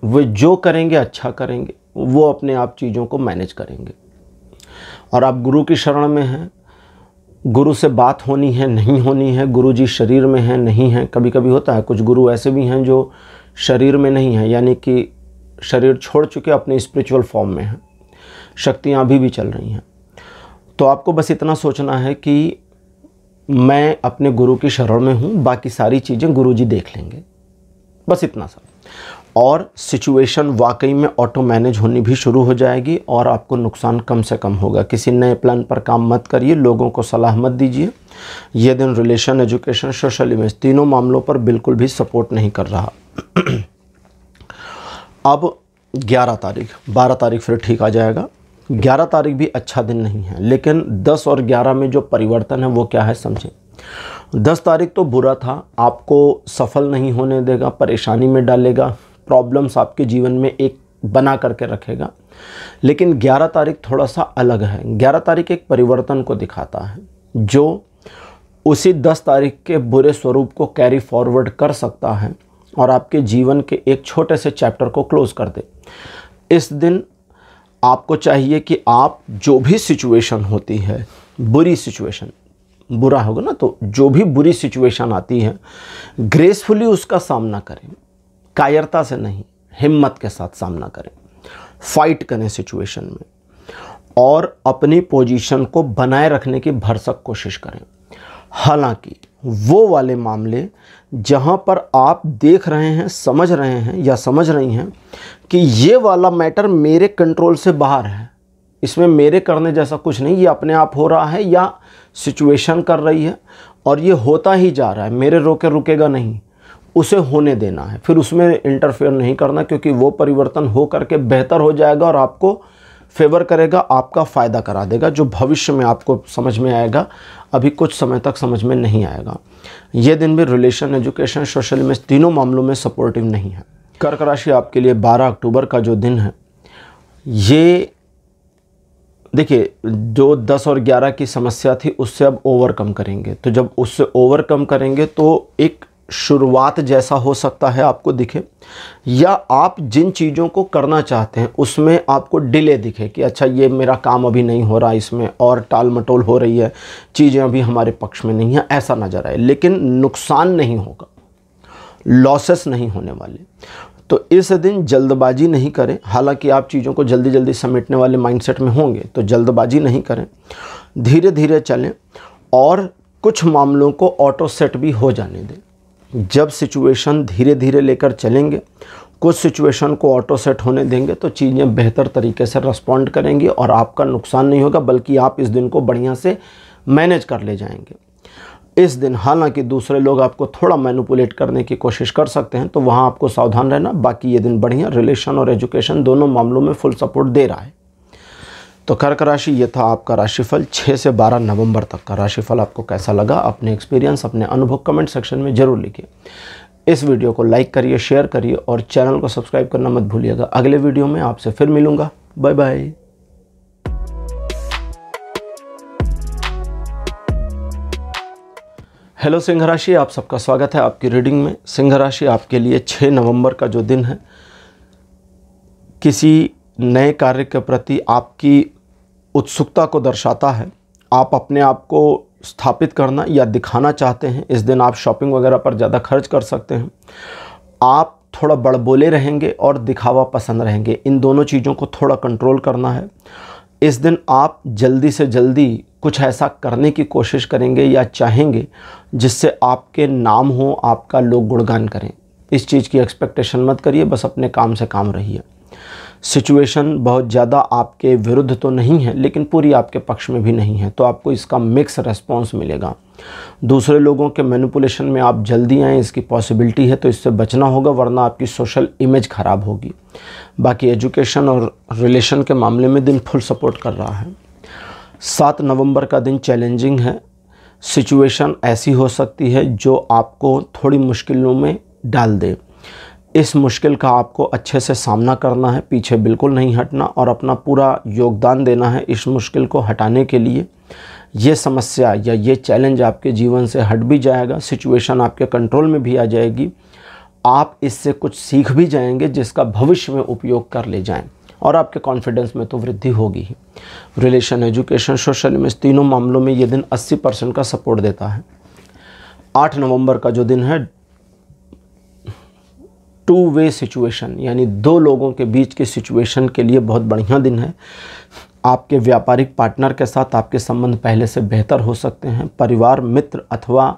वे जो करेंगे अच्छा करेंगे, वो अपने आप चीज़ों को मैनेज करेंगे। और आप गुरु की शरण में हैं, गुरु से बात होनी है नहीं होनी है, गुरु जी शरीर में हैं नहीं हैं। कभी कभी होता है कुछ गुरु ऐसे भी हैं जो शरीर में नहीं हैं, यानी कि शरीर छोड़ चुके अपने स्पिरिचुअल फॉर्म में हैं, शक्तियाँ अभी भी चल रही हैं। तो आपको बस इतना सोचना है कि मैं अपने गुरु की शरण में हूँ, बाकी सारी चीज़ें गुरु जी देख लेंगे, बस इतना सा। और सिचुएशन वाकई में ऑटो मैनेज होनी भी शुरू हो जाएगी और आपको नुकसान कम से कम होगा। किसी नए प्लान पर काम मत करिए, लोगों को सलाह मत दीजिए। यह दिन रिलेशन, एजुकेशन, सोशल इमेज तीनों मामलों पर बिल्कुल भी सपोर्ट नहीं कर रहा। अब 11 तारीख, 12 तारीख फिर ठीक आ जाएगा। 11 तारीख भी अच्छा दिन नहीं है, लेकिन 10 और 11 में जो परिवर्तन है वो क्या है समझें। 10 तारीख तो बुरा था, आपको सफल नहीं होने देगा, परेशानी में डालेगा, प्रॉब्लम्स आपके जीवन में एक बना करके रखेगा। लेकिन 11 तारीख थोड़ा सा अलग है। 11 तारीख एक परिवर्तन को दिखाता है जो उसी 10 तारीख के बुरे स्वरूप को कैरी फॉरवर्ड कर सकता है और आपके जीवन के एक छोटे से चैप्टर को क्लोज कर दे। इस दिन आपको चाहिए कि आप जो भी सिचुएशन होती है, बुरी सिचुएशन, बुरा होगा ना, तो जो भी बुरी सिचुएशन आती है ग्रेसफुली उसका सामना करें, कायरता से नहीं, हिम्मत के साथ सामना करें, फाइट करें सिचुएशन में और अपनी पोजीशन को बनाए रखने की भरसक कोशिश करें। हालांकि वो वाले मामले जहां पर आप देख रहे हैं, समझ रहे हैं या समझ रही हैं कि ये वाला मैटर मेरे कंट्रोल से बाहर है, इसमें मेरे करने जैसा कुछ नहीं, ये अपने आप हो रहा है या सिचुएशन कर रही है और ये होता ही जा रहा है, मेरे रोके रुकेगा नहीं, उसे होने देना है, फिर उसमें इंटरफेयर नहीं करना, क्योंकि वो परिवर्तन हो करके बेहतर हो जाएगा और आपको फेवर करेगा, आपका फ़ायदा करा देगा, जो भविष्य में आपको समझ में आएगा, अभी कुछ समय तक समझ में नहीं आएगा। ये दिन भी रिलेशन, एजुकेशन, सोशल में तीनों मामलों में सपोर्टिव नहीं है। कर्क राशि आपके लिए 12 अक्टूबर का जो दिन है, ये देखिए जो 10 और 11 की समस्या थी उससे अब ओवरकम करेंगे। तो जब उससे ओवरकम करेंगे तो एक शुरुआत जैसा हो सकता है आपको दिखे, या आप जिन चीज़ों को करना चाहते हैं उसमें आपको डिले दिखे कि अच्छा ये मेरा काम अभी नहीं हो रहा, इसमें और टाल मटोल हो रही है, चीज़ें अभी हमारे पक्ष में नहीं है, ऐसा नज़र आए। लेकिन नुकसान नहीं होगा, लॉसेस नहीं होने वाले। तो इस दिन जल्दबाजी नहीं करें। हालांकि आप चीज़ों को जल्दी जल्दी समेटने वाले माइंडसेट में होंगे, तो जल्दबाजी नहीं करें, धीरे धीरे चलें और कुछ मामलों को ऑटो सेट भी हो जाने दें। जब सिचुएशन धीरे धीरे लेकर चलेंगे, कुछ सिचुएशन को ऑटो सेट होने देंगे, तो चीज़ें बेहतर तरीके से रिस्पॉन्ड करेंगी और आपका नुकसान नहीं होगा, बल्कि आप इस दिन को बढ़िया से मैनेज कर ले जाएंगे। इस दिन हालांकि दूसरे लोग आपको थोड़ा मैनिपुलेट करने की कोशिश कर सकते हैं, तो वहाँ आपको सावधान रहना। बाकी ये दिन बढ़िया रिलेशन और एजुकेशन दोनों मामलों में फुल सपोर्ट दे रहा है। तो कर्क राशि, ये था आपका राशिफल 6 से 12 नवंबर तक का राशिफल। आपको कैसा लगा? अपने एक्सपीरियंस, अपने अनुभव कमेंट सेक्शन में ज़रूर लिखिए। इस वीडियो को लाइक करिए, शेयर करिए और चैनल को सब्सक्राइब करना मत भूलिएगा। अगले वीडियो में आपसे फिर मिलूँगा। Bye bye. हेलो सिंह राशि, आप सबका स्वागत है आपकी रीडिंग में। सिंह राशि आपके लिए 6 नवंबर का जो दिन है, किसी नए कार्य के प्रति आपकी उत्सुकता को दर्शाता है। आप अपने आप को स्थापित करना या दिखाना चाहते हैं। इस दिन आप शॉपिंग वगैरह पर ज़्यादा खर्च कर सकते हैं। आप थोड़ा बड़बोले रहेंगे और दिखावा पसंद रहेंगे। इन दोनों चीज़ों को थोड़ा कंट्रोल करना है। इस दिन आप जल्दी से जल्दी कुछ ऐसा करने की कोशिश करेंगे या चाहेंगे जिससे आपके नाम हो, आपका लोग गुणगान करें। इस चीज़ की एक्सपेक्टेशन मत करिए, बस अपने काम से काम रहिए। सिचुएशन बहुत ज़्यादा आपके विरुद्ध तो नहीं है, लेकिन पूरी आपके पक्ष में भी नहीं है, तो आपको इसका मिक्स रेस्पॉन्स मिलेगा। दूसरे लोगों के मैनिपुलेशन में आप जल्दी आएँ, इसकी पॉसिबिलिटी है, तो इससे बचना होगा, वरना आपकी सोशल इमेज ख़राब होगी। बाकी एजुकेशन और रिलेशन के मामले में दिन फुल सपोर्ट कर रहा है। 7 नवंबर का दिन चैलेंजिंग है। सिचुएशन ऐसी हो सकती है जो आपको थोड़ी मुश्किलों में डाल दे। इस मुश्किल का आपको अच्छे से सामना करना है, पीछे बिल्कुल नहीं हटना और अपना पूरा योगदान देना है इस मुश्किल को हटाने के लिए। ये समस्या या ये चैलेंज आपके जीवन से हट भी जाएगा, सिचुएशन आपके कंट्रोल में भी आ जाएगी। आप इससे कुछ सीख भी जाएंगे जिसका भविष्य में उपयोग कर ले जाएं और आपके कॉन्फिडेंस में तो वृद्धि होगी ही। रिलेशन, एजुकेशन, सोशल में तीनों मामलों में ये दिन 80% का सपोर्ट देता है। 8 नवंबर का जो दिन है, 2 वे सिचुएशन यानी 2 लोगों के बीच के सिचुएशन के लिए बहुत बढ़िया दिन है। आपके व्यापारिक पार्टनर के साथ आपके संबंध पहले से बेहतर हो सकते हैं। परिवार, मित्र अथवा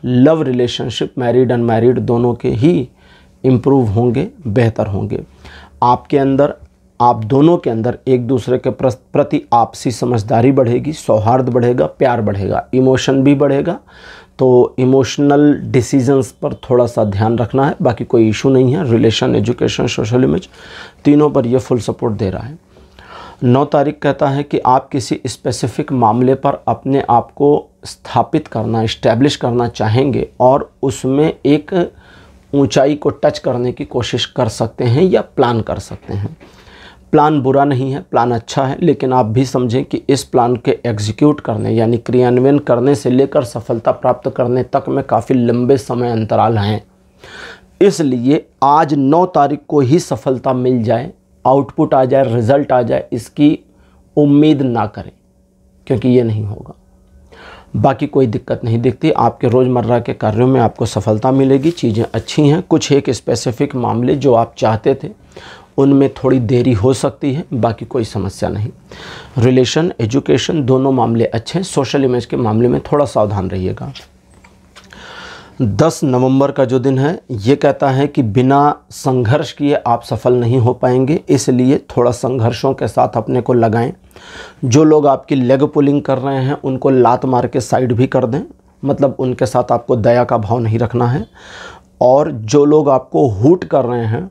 लव रिलेशनशिप, मैरिड अनमैरिड दोनों के ही इम्प्रूव होंगे, बेहतर होंगे। आपके अंदर, आप दोनों के अंदर एक दूसरे के प्रति आपसी समझदारी बढ़ेगी, सौहार्द बढ़ेगा, प्यार बढ़ेगा, इमोशन भी बढ़ेगा। तो इमोशनल डिसीजंस पर थोड़ा सा ध्यान रखना है, बाकी कोई इशू नहीं है। रिलेशन, एजुकेशन, सोशल इमेज तीनों पर यह फुल सपोर्ट दे रहा है। 9 तारीख कहता है कि आप किसी स्पेसिफिक मामले पर अपने आप को स्थापित करना, इस्टेब्लिश करना चाहेंगे और उसमें एक ऊंचाई को टच करने की कोशिश कर सकते हैं या प्लान कर सकते हैं। प्लान बुरा नहीं है, प्लान अच्छा है, लेकिन आप भी समझें कि इस प्लान के एग्जीक्यूट करने यानी क्रियान्वयन करने से लेकर सफलता प्राप्त करने तक में काफ़ी लंबे समय अंतराल हैं। इसलिए आज 9 तारीख को ही सफलता मिल जाए, आउटपुट आ जाए, रिजल्ट आ जाए, इसकी उम्मीद ना करें, क्योंकि ये नहीं होगा। बाकी कोई दिक्कत नहीं दिखती। आपके रोज़मर्रा के कार्यों में आपको सफलता मिलेगी, चीज़ें अच्छी हैं। कुछ एक स्पेसिफिक मामले जो आप चाहते थे उनमें थोड़ी देरी हो सकती है, बाकी कोई समस्या नहीं। रिलेशन, एजुकेशन दोनों मामले अच्छे हैं। सोशल इमेज के मामले में थोड़ा सावधान रहिएगा। 10 नवंबर का जो दिन है, ये कहता है कि बिना संघर्ष किए आप सफल नहीं हो पाएंगे, इसलिए थोड़ा संघर्षों के साथ अपने को लगाएं। जो लोग आपकी लेग पुलिंग कर रहे हैं उनको लात मार के साइड भी कर दें, मतलब उनके साथ आपको दया का भाव नहीं रखना है। और जो लोग आपको हूट कर रहे हैं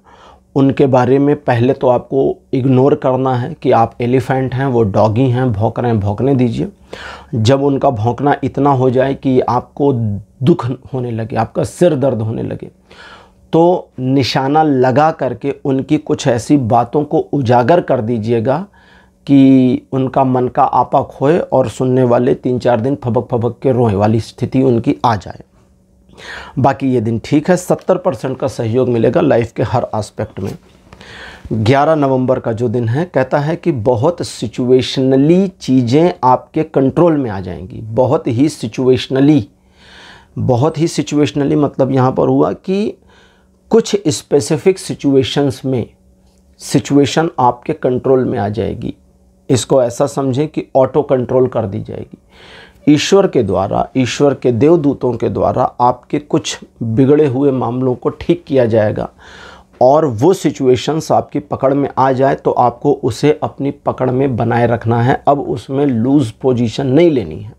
उनके बारे में पहले तो आपको इग्नोर करना है कि आप एलिफेंट हैं, वो डॉगी हैं, भौंक रहे हैं, भौंकने दीजिए। जब उनका भौंकना इतना हो जाए कि आपको दुख होने लगे, आपका सिर दर्द होने लगे, तो निशाना लगा करके उनकी कुछ ऐसी बातों को उजागर कर दीजिएगा कि उनका मन का आपा खोए और सुनने वाले 3-4 दिन फबक फबक के रोए वाली स्थिति उनकी आ जाए। बाकी ये दिन ठीक है, 70% का सहयोग मिलेगा लाइफ के हर एस्पेक्ट में। 11 नवंबर का जो दिन है, कहता है कि बहुत सिचुएशनली चीज़ें आपके कंट्रोल में आ जाएंगी। बहुत ही सिचुएशनली मतलब यहाँ पर हुआ कि कुछ स्पेसिफिक सिचुएशंस में सिचुएशन आपके कंट्रोल में आ जाएगी। इसको ऐसा समझें कि ऑटो कंट्रोल कर दी जाएगी ईश्वर के द्वारा, ईश्वर के देवदूतों के द्वारा आपके कुछ बिगड़े हुए मामलों को ठीक किया जाएगा। और वो सिचुएशंस आपकी पकड़ में आ जाए तो आपको उसे अपनी पकड़ में बनाए रखना है, अब उसमें लूज़ पोजीशन नहीं लेनी है।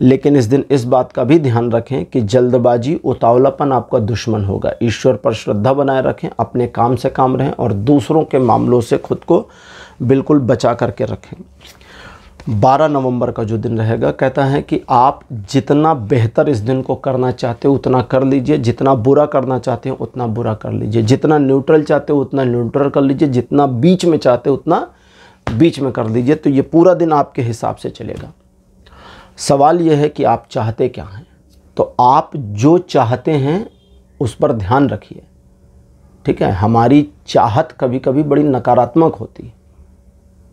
लेकिन इस दिन इस बात का भी ध्यान रखें कि जल्दबाजी, उतावलापन आपका दुश्मन होगा। ईश्वर पर श्रद्धा बनाए रखें, अपने काम से काम रहें और दूसरों के मामलों से खुद को बिल्कुल बचा करके रखें। 12 नवंबर का जो दिन रहेगा, कहता है कि आप जितना बेहतर इस दिन को करना चाहते हो उतना कर लीजिए, जितना बुरा करना चाहते हो उतना बुरा कर लीजिए, जितना न्यूट्रल चाहते हो उतना न्यूट्रल कर लीजिए, जितना बीच में चाहते हो उतना बीच में कर लीजिए। तो ये पूरा दिन आपके हिसाब से चलेगा। सवाल यह है कि आप चाहते क्या हैं। तो आप जो चाहते हैं उस पर ध्यान रखिए, ठीक है। हमारी चाहत कभी कभी बड़ी नकारात्मक होती है,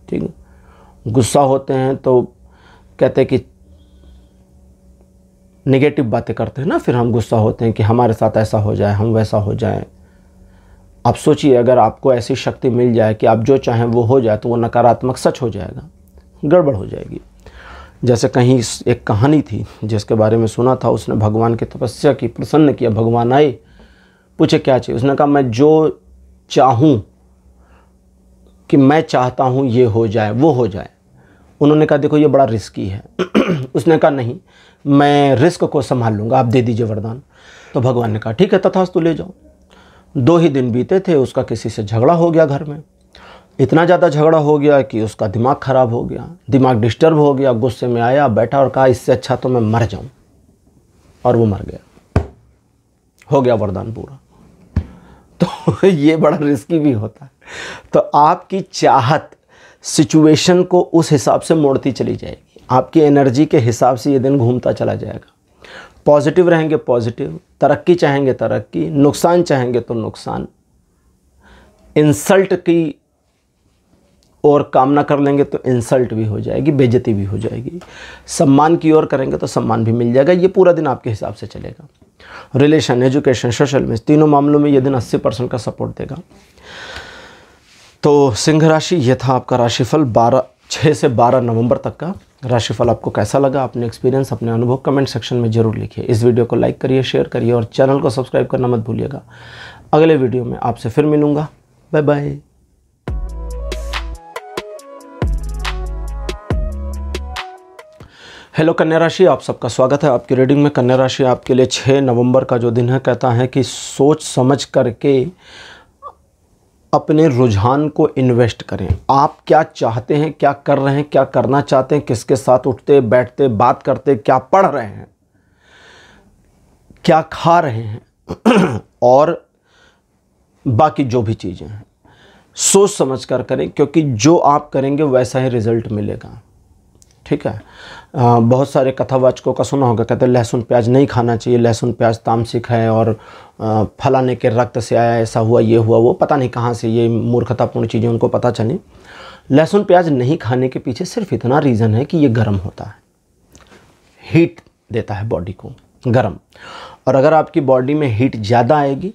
ठीक है। गुस्सा होते हैं तो कहते हैं कि नेगेटिव बातें करते हैं ना, फिर हम गुस्सा होते हैं कि हमारे साथ ऐसा हो जाए, हम वैसा हो जाए। आप सोचिए, अगर आपको ऐसी शक्ति मिल जाए कि आप जो चाहें वो हो जाए, तो वो नकारात्मक सच हो जाएगा, गड़बड़ हो जाएगी। जैसे कहीं एक कहानी थी जिसके बारे में सुना था, उसने भगवान की तपस्या की, प्रसन्न किया, भगवान आए, पूछे क्या चाहिए, उसने कहा मैं जो चाहूँ कि मैं चाहता हूँ ये हो जाए, वो हो जाए। उन्होंने कहा देखो ये बड़ा रिस्की है। उसने कहा नहीं, मैं रिस्क को संभाल लूँगा, आप दे दीजिए वरदान। तो भगवान ने कहा ठीक है तथास्तु, ले जाओ। 2 ही दिन बीते थे, उसका किसी से झगड़ा हो गया घर में। इतना ज़्यादा झगड़ा हो गया कि उसका दिमाग ख़राब हो गया, दिमाग डिस्टर्ब हो गया। गुस्से में आया, बैठा और कहा इससे अच्छा तो मैं मर जाऊँ। और वो मर गया, हो गया वरदान पूरा। तो ये बड़ा रिस्की भी होता है। तो आपकी चाहत सिचुएशन को उस हिसाब से मोड़ती चली जाएगी, आपकी एनर्जी के हिसाब से ये दिन घूमता चला जाएगा। पॉजिटिव रहेंगे पॉजिटिव, तरक्की चाहेंगे तरक्की, नुकसान चाहेंगे तो नुकसान। इंसल्ट की और कामना कर लेंगे तो इंसल्ट भी हो जाएगी, बेइज्जती भी हो जाएगी। सम्मान की ओर करेंगे तो सम्मान भी मिल जाएगा। ये पूरा दिन आपके हिसाब से चलेगा। रिलेशन, एजुकेशन, सोशल में, तीनों मामलों में ये दिन 80% का सपोर्ट देगा। तो सिंह राशि, ये था आपका राशिफल 6 से 12 नवंबर तक का राशिफल। आपको कैसा लगा, अपने एक्सपीरियंस, अपने अनुभव कमेंट सेक्शन में ज़रूर लिखिए। इस वीडियो को लाइक करिए, शेयर करिए और चैनल को सब्सक्राइब करना मत भूलिएगा। अगले वीडियो में आपसे फिर मिलूँगा। Bye bye. हेलो कन्या राशि, आप सबका स्वागत है आपकी रीडिंग में। कन्या राशि आपके लिए 6 नवंबर का जो दिन है, कहता है कि सोच समझ करके अपने रुझान को इन्वेस्ट करें। आप क्या चाहते हैं, क्या कर रहे हैं, क्या करना चाहते हैं, किसके साथ उठते बैठते बात करते, क्या पढ़ रहे हैं, क्या खा रहे हैं और बाकी जो भी चीज़ें हैं, सोच समझ कर करें, क्योंकि जो आप करेंगे वैसा ही रिजल्ट मिलेगा, ठीक है। बहुत सारे कथावाचकों का सुना होगा, कहते हैं लहसुन प्याज नहीं खाना चाहिए, लहसुन प्याज तामसिक है और फलाने के रक्त से आया, ऐसा हुआ, ये हुआ, वो पता नहीं कहाँ से ये मूर्खतापूर्ण चीज़ें उनको पता चली। लहसुन प्याज नहीं खाने के पीछे सिर्फ इतना रीज़न है कि ये गर्म होता है, हीट देता है बॉडी को गर्म। और अगर आपकी बॉडी में हीट ज़्यादा आएगी,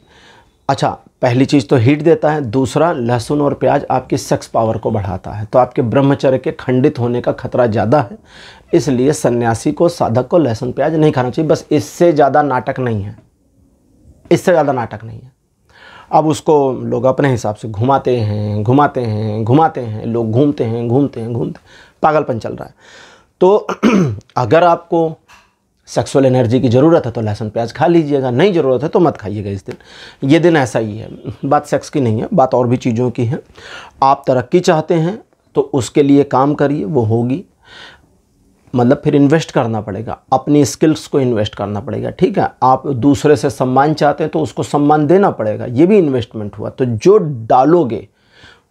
अच्छा पहली चीज़ तो हीट देता है, दूसरा लहसुन और प्याज आपकी सेक्स पावर को बढ़ाता है, तो आपके ब्रह्मचर्य के खंडित होने का खतरा ज़्यादा है। इसलिए सन्यासी को, साधक को लहसुन प्याज नहीं खाना चाहिए। बस इससे ज़्यादा नाटक नहीं है, इससे ज़्यादा नाटक नहीं है। अब उसको लोग अपने हिसाब से घुमाते हैं, घुमाते हैं, घुमाते हैं, लोग घूमते हैं, घूमते हैं, घूमते, पागलपन चल रहा है। तो अगर आपको सेक्सुअल एनर्जी की ज़रूरत है तो लहसुन प्याज खा लीजिएगा, नहीं ज़रूरत है तो मत खाइएगा इस दिन। ये दिन ऐसा ही है। बात सेक्स की नहीं है, बात और भी चीज़ों की है। आप तरक्की चाहते हैं तो उसके लिए काम करिए, वो होगी। मतलब फिर इन्वेस्ट करना पड़ेगा, अपनी स्किल्स को इन्वेस्ट करना पड़ेगा, ठीक है। आप दूसरे से सम्मान चाहते हैं तो उसको सम्मान देना पड़ेगा, ये भी इन्वेस्टमेंट हुआ। तो जो डालोगे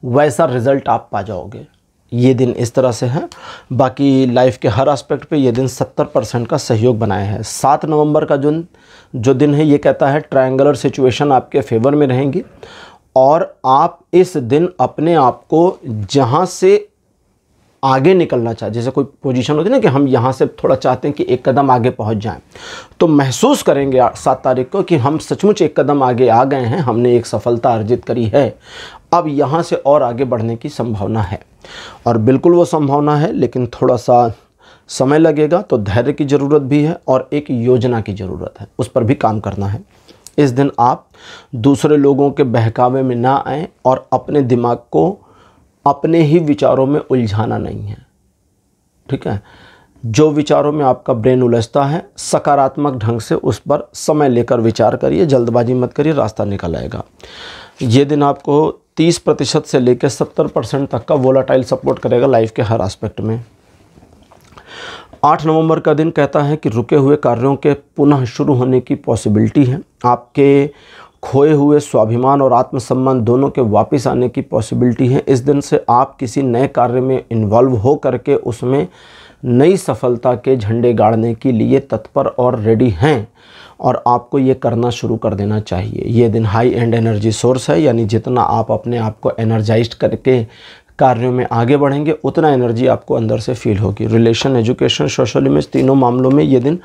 वैसा रिजल्ट आप पा जाओगे। ये दिन इस तरह से है। बाकी लाइफ के हर एस्पेक्ट पे ये दिन 70% का सहयोग बनाया है। 7 नवंबर का जो दिन है ये कहता है ट्रायंगुलर सिचुएशन आपके फेवर में रहेंगी और आप इस दिन अपने आप को जहाँ से आगे निकलना चाहे, जैसे कोई पोजीशन होती है ना कि हम यहाँ से थोड़ा चाहते हैं कि एक कदम आगे पहुँच जाएं, तो महसूस करेंगे 7 तारीख को कि हम सचमुच एक कदम आगे आ गए हैं, हमने एक सफलता अर्जित करी है। अब यहाँ से और आगे बढ़ने की संभावना है और बिल्कुल वो संभावना है, लेकिन थोड़ा सा समय लगेगा। तो धैर्य की ज़रूरत भी है और एक योजना की ज़रूरत है, उस पर भी काम करना है। इस दिन आप दूसरे लोगों के बहकावे में ना आएँ और अपने दिमाग को अपने ही विचारों में उलझाना नहीं है, ठीक है। जो विचारों में आपका ब्रेन उलझता है, सकारात्मक ढंग से उस पर समय लेकर विचार करिए, जल्दबाजी मत करिए, रास्ता निकल आएगा। ये दिन आपको 30% से लेकर 70% तक का वोलाटाइल सपोर्ट करेगा लाइफ के हर एस्पेक्ट में। 8 नवंबर का दिन कहता है कि रुके हुए कार्यों के पुनः शुरू होने की पॉसिबिलिटी है। आपके खोए हुए स्वाभिमान और आत्मसम्मान दोनों के वापस आने की पॉसिबिलिटी है। इस दिन से आप किसी नए कार्य में इन्वॉल्व हो करके उसमें नई सफलता के झंडे गाड़ने के लिए तत्पर और रेडी हैं और आपको ये करना शुरू कर देना चाहिए। ये दिन हाई एंड एनर्जी सोर्स है, यानी जितना आप अपने आप को एनर्जाइज्ड करके कार्यों में आगे बढ़ेंगे उतना एनर्जी आपको अंदर से फील होगी। रिलेशन, एजुकेशन, सोशल इमेज, तीनों मामलों में ये दिन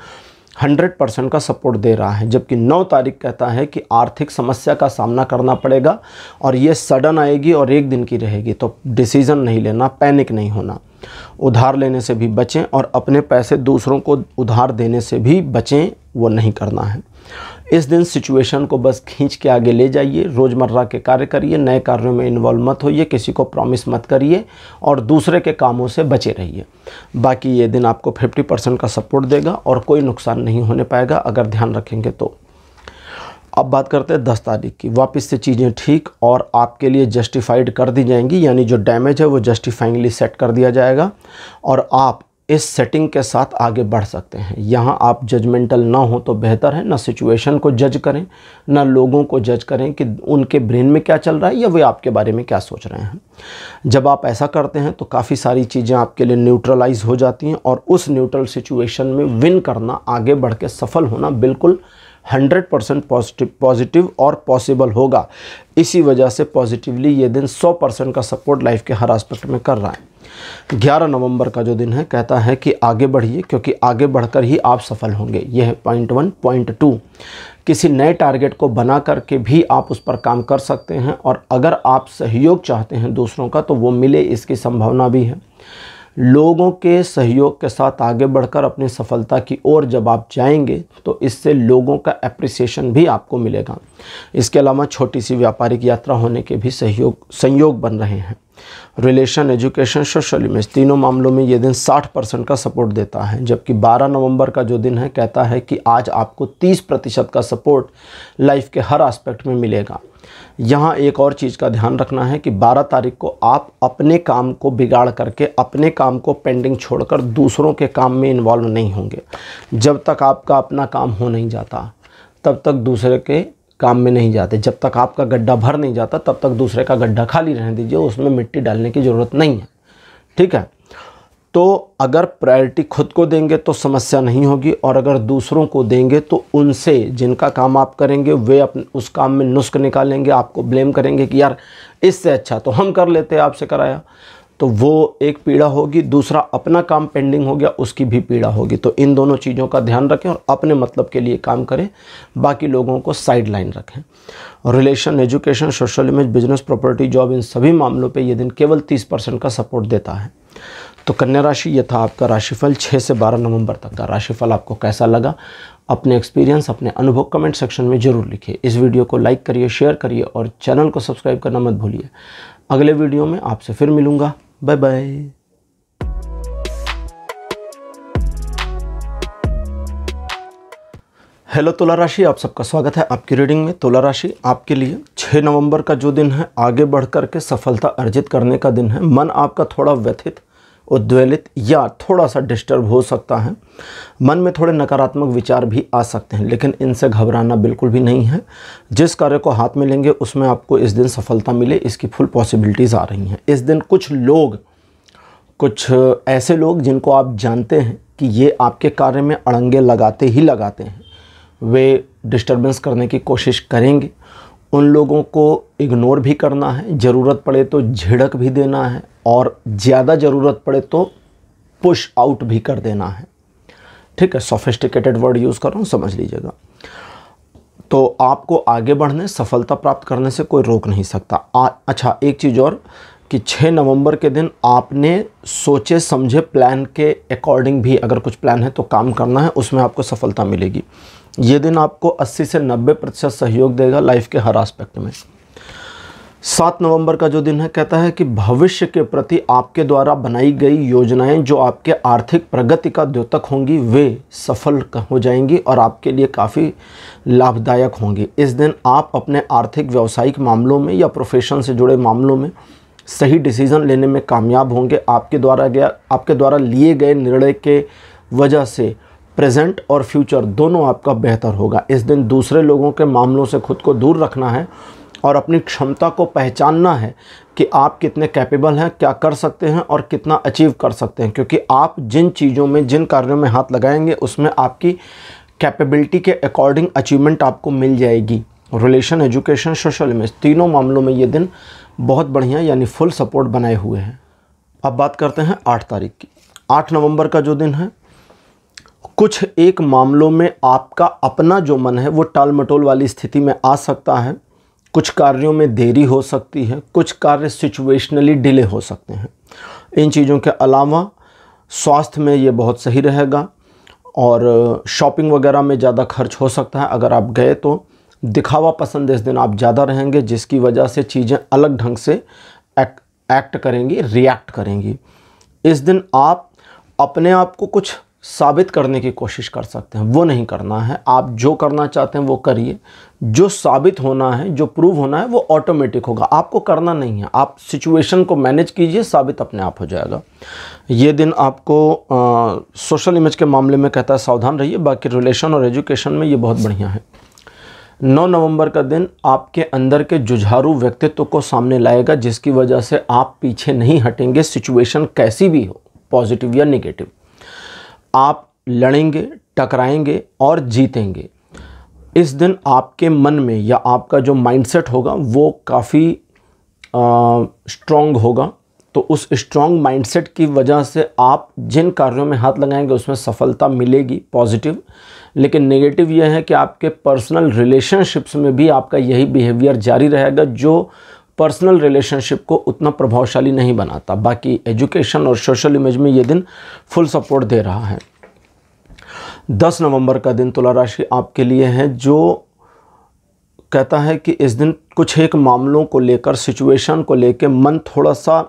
100% का सपोर्ट दे रहा है। जबकि 9 तारीख कहता है कि आर्थिक समस्या का सामना करना पड़ेगा और ये सडन आएगी और एक दिन की रहेगी, तो डिसीज़न नहीं लेना, पैनिक नहीं होना। उधार लेने से भी बचें और अपने पैसे दूसरों को उधार देने से भी बचें, वो नहीं करना है। इस दिन सिचुएशन को बस खींच के आगे ले जाइए, रोज़मर्रा के कार्य करिए, नए कार्यों में इन्वॉल्व मत होइए, किसी को प्रॉमिस मत करिए और दूसरे के कामों से बचे रहिए। बाकी ये दिन आपको 50% का सपोर्ट देगा और कोई नुकसान नहीं होने पाएगा अगर ध्यान रखेंगे तो। अब बात करते हैं 10 तारीख की। वापस से चीज़ें ठीक और आपके लिए जस्टिफाइड कर दी जाएंगी, यानी जो डैमेज है वो जस्टिफाइंगली सेट कर दिया जाएगा और आप इस सेटिंग के साथ आगे बढ़ सकते हैं। यहाँ आप जजमेंटल ना हो तो बेहतर है, ना सिचुएशन को जज करें, ना लोगों को जज करें कि उनके ब्रेन में क्या चल रहा है या वे आपके बारे में क्या सोच रहे हैं। जब आप ऐसा करते हैं तो काफ़ी सारी चीज़ें आपके लिए न्यूट्रलाइज हो जाती हैं और उस न्यूट्रल सिचुएशन में विन करना, आगे बढ़ के सफल होना बिल्कुल 100% पॉजिटिव और पॉसिबल होगा। इसी वजह से पॉजिटिवली ये दिन 100% का सपोर्ट लाइफ के हर एस्पेक्ट में कर रहा है। 11 नवंबर का जो दिन है कहता है कि आगे बढ़िए, क्योंकि आगे बढ़कर ही आप सफल होंगे। यह है पॉइंट 1। पॉइंट 2, किसी नए टारगेट को बना करके भी आप उस पर काम कर सकते हैं और अगर आप सहयोग चाहते हैं दूसरों का तो वो मिले, इसकी संभावना भी है। लोगों के सहयोग के साथ आगे बढ़कर अपनी सफलता की ओर जब आप जाएंगे तो इससे लोगों का एप्रिसिएशन भी आपको मिलेगा। इसके अलावा छोटी सी व्यापारिक यात्रा होने के भी संयोग बन रहे हैं। रिलेशन, एजुकेशन, सोशल इमेज, तीनों मामलों में ये दिन 60% का सपोर्ट देता है। जबकि 12 नवंबर का जो दिन है कहता है कि आज आपको 30% का सपोर्ट लाइफ के हर एस्पेक्ट में मिलेगा। यहाँ एक और चीज़ का ध्यान रखना है कि 12 तारीख को आप अपने काम को बिगाड़ करके, अपने काम को पेंडिंग छोड़कर दूसरों के काम में इन्वॉल्व नहीं होंगे। जब तक आपका अपना काम हो नहीं जाता तब तक दूसरे के काम में नहीं जाते। जब तक आपका गड्ढा भर नहीं जाता तब तक दूसरे का गड्ढा खाली रहने दीजिए, उसमें मिट्टी डालने की ज़रूरत नहीं है, ठीक है। तो अगर प्रायोरिटी खुद को देंगे तो समस्या नहीं होगी और अगर दूसरों को देंगे तो उनसे जिनका काम आप करेंगे वे अपने उस काम में नुस्ख निकालेंगे, आपको ब्लेम करेंगे कि यार इससे अच्छा तो हम कर लेते, आपसे कराया, तो वो एक पीड़ा होगी। दूसरा, अपना काम पेंडिंग हो गया, उसकी भी पीड़ा होगी। तो इन दोनों चीज़ों का ध्यान रखें और अपने मतलब के लिए काम करें, बाकी लोगों को साइड लाइन रखें। Relation, education, social image, business, property, job, इन सभी मामलों पे ये दिन केवल 30% का सपोर्ट देता है। तो कन्या राशि, ये था आपका राशिफल 6 से 12 नवंबर तक का। राशिफल आपको कैसा लगा? अपने एक्सपीरियंस, अपने अनुभव कमेंट सेक्शन में ज़रूर लिखिए। इस वीडियो को लाइक करिए, शेयर करिए और चैनल को सब्सक्राइब करना मत भूलिए। अगले वीडियो में आपसे फिर मिलूँगा। Bye bye. हेलो तुला राशि, आप सबका स्वागत है आपकी रीडिंग में। तुला राशि आपके लिए 6 नवंबर का जो दिन है आगे बढ़ कर के सफलता अर्जित करने का दिन है। मन आपका थोड़ा व्यथित, उद्वेलित या थोड़ा सा डिस्टर्ब हो सकता है। मन में थोड़े नकारात्मक विचार भी आ सकते हैं, लेकिन इनसे घबराना बिल्कुल भी नहीं है। जिस कार्य को हाथ में लेंगे उसमें आपको इस दिन सफलता मिले, इसकी फुल पॉसिबिलिटीज़ आ रही हैं। इस दिन कुछ ऐसे लोग जिनको आप जानते हैं कि ये आपके कार्य में अड़ंगे लगाते ही लगाते हैं, वे डिस्टर्बेंस करने की कोशिश करेंगे। उन लोगों को इग्नोर भी करना है, ज़रूरत पड़े तो झिड़क भी देना है और ज़्यादा ज़रूरत पड़े तो पुश आउट भी कर देना है। ठीक है, सोफिस्टिकेटेड वर्ड यूज़ कर रहा हूँ, समझ लीजिएगा। तो आपको आगे बढ़ने, सफलता प्राप्त करने से कोई रोक नहीं सकता। अच्छा, एक चीज़ और कि 6 नवंबर के दिन आपने सोचे समझे प्लान के अकॉर्डिंग भी अगर कुछ प्लान है तो काम करना है, उसमें आपको सफलता मिलेगी। ये दिन आपको 80 से 90% सहयोग देगा लाइफ के हर एस्पेक्ट में। 7 नवंबर का जो दिन है कहता है कि भविष्य के प्रति आपके द्वारा बनाई गई योजनाएं जो आपके आर्थिक प्रगति का द्योतक होंगी वे सफल हो जाएंगी और आपके लिए काफ़ी लाभदायक होंगी। इस दिन आप अपने आर्थिक व्यावसायिक मामलों में या प्रोफेशन से जुड़े मामलों में सही डिसीज़न लेने में कामयाब होंगे। आपके द्वारा लिए गए निर्णय के वजह से प्रेजेंट और फ्यूचर दोनों आपका बेहतर होगा। इस दिन दूसरे लोगों के मामलों से खुद को दूर रखना है और अपनी क्षमता को पहचानना है कि आप कितने कैपेबल हैं, क्या कर सकते हैं और कितना अचीव कर सकते हैं, क्योंकि आप जिन चीज़ों में, जिन कार्यों में हाथ लगाएंगे उसमें आपकी कैपेबिलिटी के अकॉर्डिंग अचीवमेंट आपको मिल जाएगी। रिलेशन, एजुकेशन, सोशल इमेज, तीनों मामलों में ये दिन बहुत बढ़िया यानी फुल सपोर्ट बनाए हुए हैं। अब बात करते हैं 8 तारीख की। 8 नवंबर का जो दिन है, कुछ एक मामलों में आपका अपना जो मन है वो टाल मटोल वाली स्थिति में आ सकता है। कुछ कार्यों में देरी हो सकती है, कुछ कार्य सिचुएशनली डिले हो सकते हैं। इन चीज़ों के अलावा स्वास्थ्य में ये बहुत सही रहेगा और शॉपिंग वगैरह में ज़्यादा खर्च हो सकता है। अगर आप गए तो दिखावा पसंद इस दिन आप ज़्यादा रहेंगे, जिसकी वजह से चीज़ें अलग ढंग से एक्ट करेंगी, रिएक्ट करेंगी। इस दिन आप अपने आप को कुछ साबित करने की कोशिश कर सकते हैं, वो नहीं करना है। आप जो करना चाहते हैं वो करिए। जो साबित होना है, जो प्रूव होना है वो ऑटोमेटिक होगा, आपको करना नहीं है। आप सिचुएशन को मैनेज कीजिए, साबित अपने आप हो जाएगा। ये दिन आपको सोशल इमेज के मामले में कहता है सावधान रहिए, बाकी रिलेशन और एजुकेशन में ये बहुत बढ़िया है। 9 नवंबर का दिन आपके अंदर के जुझारू व्यक्तित्व को सामने लाएगा, जिसकी वजह से आप पीछे नहीं हटेंगे। सिचुएशन कैसी भी हो, पॉजिटिव या नेगेटिव, आप लड़ेंगे, टकराएंगे और जीतेंगे। इस दिन आपके मन में या आपका जो माइंडसेट होगा वो काफ़ी स्ट्रॉन्ग होगा। तो उस स्ट्रॉन्ग माइंडसेट की वजह से आप जिन कार्यों में हाथ लगाएंगे उसमें सफलता मिलेगी, पॉजिटिव। लेकिन नेगेटिव यह है कि आपके पर्सनल रिलेशनशिप्स में भी आपका यही बिहेवियर जारी रहेगा, जो पर्सनल रिलेशनशिप को उतना प्रभावशाली नहीं बनाता। बाकी एजुकेशन और सोशल इमेज में ये दिन फुल सपोर्ट दे रहा है। 10 नवंबर का दिन तुला राशि आपके लिए है, जो कहता है कि इस दिन कुछ एक मामलों को लेकर, सिचुएशन को लेकर मन थोड़ा सा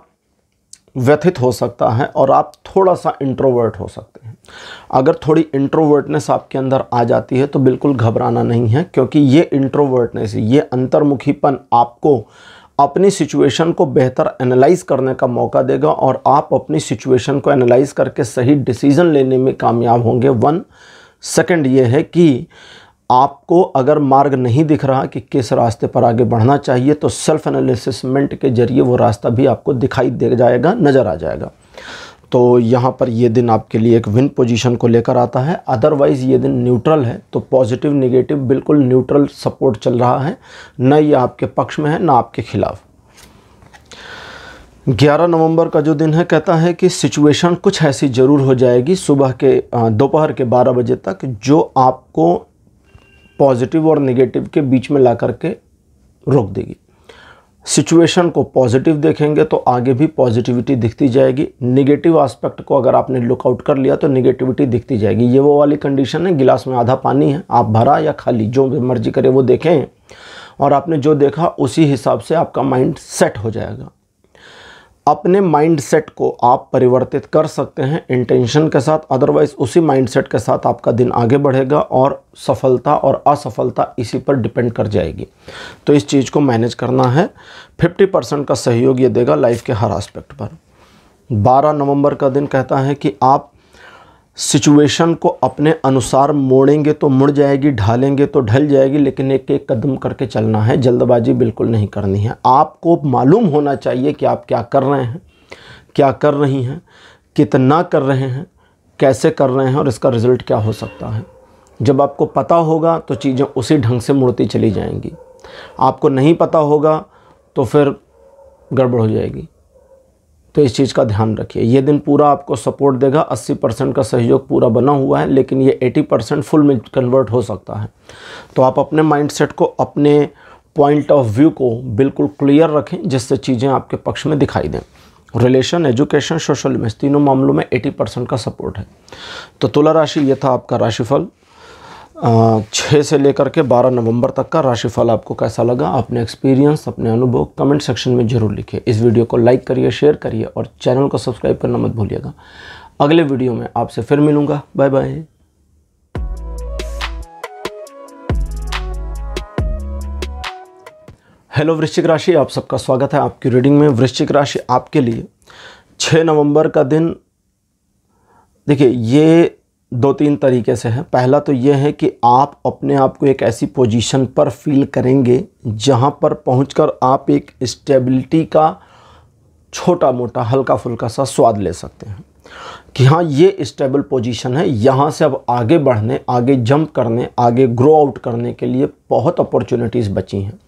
व्यथित हो सकता है और आप थोड़ा सा इंट्रोवर्ट हो सकते हैं। अगर थोड़ी इंट्रोवर्टनेस आपके अंदर आ जाती है तो बिल्कुल घबराना नहीं है, क्योंकि ये इंट्रोवर्टनेस, ये अंतर्मुखीपन आपको अपनी सिचुएशन को बेहतर एनालाइज करने का मौका देगा और आप अपनी सिचुएशन को एनालाइज करके सही डिसीजन लेने में कामयाब होंगे। 1 सेकंड ये है कि आपको अगर मार्ग नहीं दिख रहा कि किस रास्ते पर आगे बढ़ना चाहिए, तो सेल्फ एनालिसिसमेंट के जरिए वो रास्ता भी आपको दिखाई दे जाएगा, नज़र आ जाएगा। तो यहाँ पर ये दिन आपके लिए एक विन पोजीशन को लेकर आता है। अदरवाइज़ ये दिन न्यूट्रल है, तो पॉजिटिव नेगेटिव बिल्कुल न्यूट्रल सपोर्ट चल रहा है, न ये आपके पक्ष में है न आपके खिलाफ। 11 नवंबर का जो दिन है कहता है कि सिचुएशन कुछ ऐसी ज़रूर हो जाएगी दोपहर के 12 बजे तक, जो आपको पॉजिटिव और नेगेटिव के बीच में ला करके रोक देगी। सिचुएशन को पॉजिटिव देखेंगे तो आगे भी पॉजिटिविटी दिखती जाएगी। नेगेटिव एस्पेक्ट को अगर आपने लुकआउट कर लिया तो नेगेटिविटी दिखती जाएगी। ये वो वाली कंडीशन है, गिलास में आधा पानी है, आप भरा या खाली जो मर्जी करे वो देखें और आपने जो देखा उसी हिसाब से आपका माइंड सेट हो जाएगा। अपने माइंडसेट को आप परिवर्तित कर सकते हैं इंटेंशन के साथ, अदरवाइज उसी माइंडसेट के साथ आपका दिन आगे बढ़ेगा और सफलता और असफलता इसी पर डिपेंड कर जाएगी। तो इस चीज़ को मैनेज करना है। 50% का सहयोग ये देगा लाइफ के हर एस्पेक्ट पर। 12 नवंबर का दिन कहता है कि आप सिचुएशन को अपने अनुसार मोड़ेंगे तो मुड़ जाएगी, ढालेंगे तो ढल जाएगी, लेकिन एक एक कदम करके चलना है, जल्दबाजी बिल्कुल नहीं करनी है। आपको मालूम होना चाहिए कि आप क्या कर रहे हैं, क्या कर रही हैं, कितना कर रहे हैं, कैसे कर रहे हैं और इसका रिज़ल्ट क्या हो सकता है। जब आपको पता होगा तो चीज़ें उसी ढंग से मुड़ती चली जाएंगी। आपको नहीं पता होगा तो फिर गड़बड़ हो जाएगी। तो इस चीज़ का ध्यान रखिए। ये दिन पूरा आपको सपोर्ट देगा। 80% का सहयोग पूरा बना हुआ है, लेकिन ये 80% फुल में कन्वर्ट हो सकता है। तो आप अपने माइंडसेट को, अपने पॉइंट ऑफ व्यू को बिल्कुल क्लियर रखें, जिससे चीज़ें आपके पक्ष में दिखाई दें। रिलेशन, एजुकेशन, सोशल इमेज, तीनों मामलों में 80% का सपोर्ट है। तो तुला राशि, ये था आपका राशिफल 6 से लेकर के 12 नवंबर तक का राशिफल। आपको कैसा लगा? अपने एक्सपीरियंस, अपने अनुभव कमेंट सेक्शन में ज़रूर लिखिए। इस वीडियो को लाइक करिए, शेयर करिए और चैनल को सब्सक्राइब करना मत भूलिएगा। अगले वीडियो में आपसे फिर मिलूँगा। Bye bye. हेलो वृश्चिक राशि, आप सबका स्वागत है आपकी रीडिंग में। वृश्चिक राशि आपके लिए 6 नवंबर का दिन, देखिए ये 2-3 तरीके से है। पहला तो ये है कि आप अपने आप को एक ऐसी पोजीशन पर फील करेंगे जहां पर पहुंचकर आप एक स्टेबिलिटी का छोटा मोटा हल्का फुल्का सा स्वाद ले सकते हैं कि हाँ, ये स्टेबल पोजीशन है। यहाँ से अब आगे बढ़ने, आगे जंप करने, आगे ग्रो आउट करने के लिए बहुत अपॉर्चुनिटीज़ बची हैं।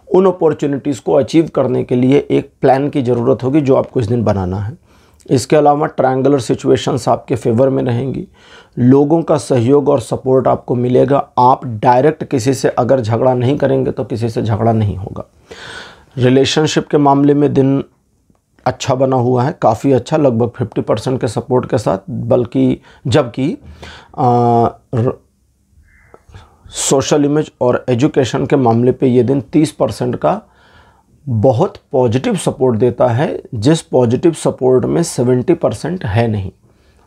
उन अपॉर्चुनिटीज़ को अचीव करने के लिए एक प्लान की ज़रूरत होगी जो आपको इस दिन बनाना है। इसके अलावा ट्रायंगुलर सिचुएशंस आपके फेवर में रहेंगी। लोगों का सहयोग और सपोर्ट आपको मिलेगा। आप डायरेक्ट किसी से अगर झगड़ा नहीं करेंगे तो किसी से झगड़ा नहीं होगा। रिलेशनशिप के मामले में दिन अच्छा बना हुआ है, काफ़ी अच्छा, लगभग 50% के सपोर्ट के साथ। बल्कि जबकि सोशल इमेज और एजुकेशन के मामले पे ये दिन 30% का बहुत पॉजिटिव सपोर्ट देता है, जिस पॉजिटिव सपोर्ट में 70% है नहीं।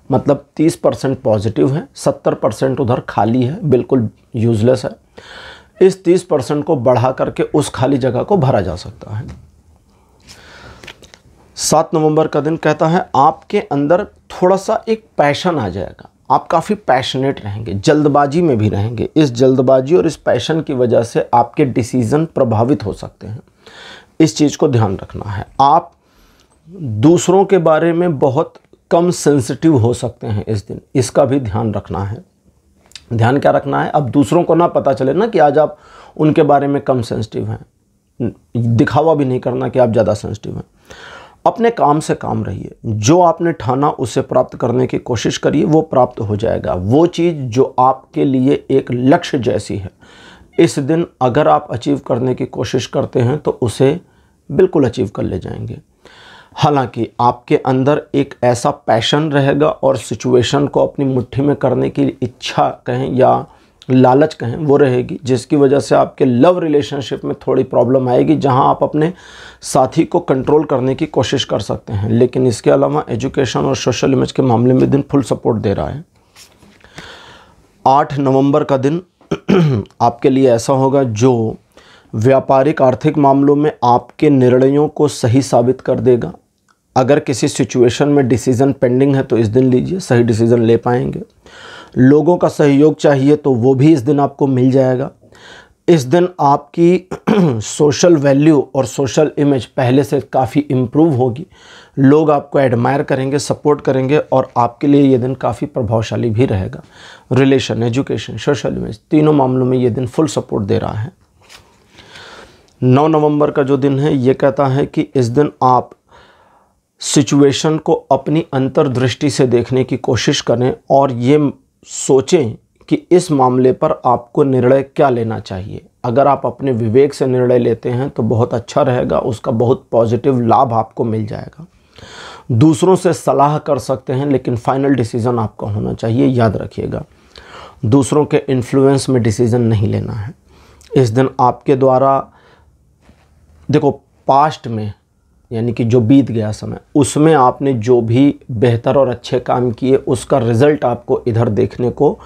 मतलब 30% पॉजिटिव है, 70% उधर खाली है, बिल्कुल यूजलेस है। इस 30% को बढ़ा करके उस खाली जगह को भरा जा सकता है। 7 नवंबर का दिन कहता है आपके अंदर थोड़ा सा एक पैशन आ जाएगा। आप काफ़ी पैशनेट रहेंगे, जल्दबाजी में भी रहेंगे। इस जल्दबाजी और इस पैशन की वजह से आपके डिसीज़न प्रभावित हो सकते हैं। इस चीज़ को ध्यान रखना है। आप दूसरों के बारे में बहुत कम सेंसिटिव हो सकते हैं इस दिन, इसका भी ध्यान रखना है। ध्यान क्या रखना है? अब दूसरों को ना पता चले ना कि आज आप उनके बारे में कम सेंसिटिव हैं। दिखावा भी नहीं करना कि आप ज़्यादा सेंसिटिव हैं। अपने काम से काम रहिए। जो आपने ठाना उसे प्राप्त करने की कोशिश करिए, वो प्राप्त हो जाएगा। वो चीज़ जो आपके लिए एक लक्ष्य जैसी है, इस दिन अगर आप अचीव करने की कोशिश करते हैं तो उसे बिल्कुल अचीव कर ले जाएंगे। हालांकि आपके अंदर एक ऐसा पैशन रहेगा और सिचुएशन को अपनी मुट्ठी में करने की इच्छा कहें या लालच कहें, वो रहेगी, जिसकी वजह से आपके लव रिलेशनशिप में थोड़ी प्रॉब्लम आएगी, जहां आप अपने साथी को कंट्रोल करने की कोशिश कर सकते हैं। लेकिन इसके अलावा एजुकेशन और सोशल इमेज के मामले में दिन फुल सपोर्ट दे रहा है। 8 नवंबर का दिन आपके लिए ऐसा होगा जो व्यापारिक आर्थिक मामलों में आपके निर्णयों को सही साबित कर देगा। अगर किसी सिचुएशन में डिसीज़न पेंडिंग है तो इस दिन लीजिए, सही डिसीज़न ले पाएंगे। लोगों का सहयोग चाहिए तो वो भी इस दिन आपको मिल जाएगा। इस दिन आपकी सोशल वैल्यू और सोशल इमेज पहले से काफ़ी इम्प्रूव होगी। लोग आपको एडमायर करेंगे, सपोर्ट करेंगे और आपके लिए ये दिन काफ़ी प्रभावशाली भी रहेगा। रिलेशन, एजुकेशन, सोशल इमेज, तीनों मामलों में ये दिन फुल सपोर्ट दे रहा है। 9 नवंबर का जो दिन है ये कहता है कि इस दिन आप सिचुएशन को अपनी अंतर्दृष्टि से देखने की कोशिश करें और ये सोचें कि इस मामले पर आपको निर्णय क्या लेना चाहिए। अगर आप अपने विवेक से निर्णय लेते हैं तो बहुत अच्छा रहेगा, उसका बहुत पॉजिटिव लाभ आपको मिल जाएगा। दूसरों से सलाह कर सकते हैं, लेकिन फाइनल डिसीज़न आपका होना चाहिए। याद रखिएगा, दूसरों के इन्फ्लुएंस में डिसीज़न नहीं लेना है। इस दिन आपके द्वारा, देखो, पास्ट में यानी कि जो बीत गया समय, उसमें आपने जो भी बेहतर और अच्छे काम किए उसका रिज़ल्ट आपको इधर देखने को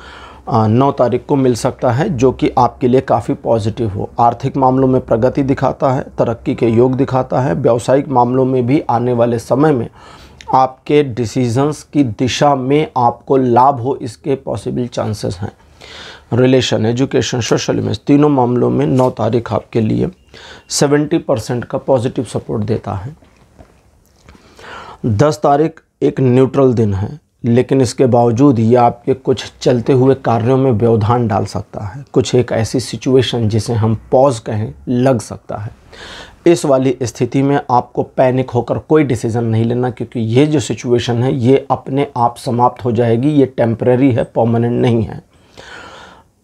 9 तारीख को मिल सकता है, जो कि आपके लिए काफ़ी पॉजिटिव हो। आर्थिक मामलों में प्रगति दिखाता है, तरक्की के योग दिखाता है। व्यावसायिक मामलों में भी आने वाले समय में आपके डिसीजंस की दिशा में आपको लाभ हो, इसके पॉसिबल चांसेस हैं। रिलेशन, एजुकेशन, सोशल इमेज, तीनों मामलों में 9 तारीख आपके लिए 70% का पॉजिटिव सपोर्ट देता है। 10 तारीख एक न्यूट्रल दिन है, लेकिन इसके बावजूद ये आपके कुछ चलते हुए कार्यों में व्यवधान डाल सकता है। कुछ एक ऐसी सिचुएशन जिसे हम पॉज कहें लग सकता है। इस वाली स्थिति में आपको पैनिक होकर कोई डिसीज़न नहीं लेना, क्योंकि ये जो सिचुएशन है ये अपने आप समाप्त हो जाएगी। ये टेम्परेरी है, परमानेंट नहीं है।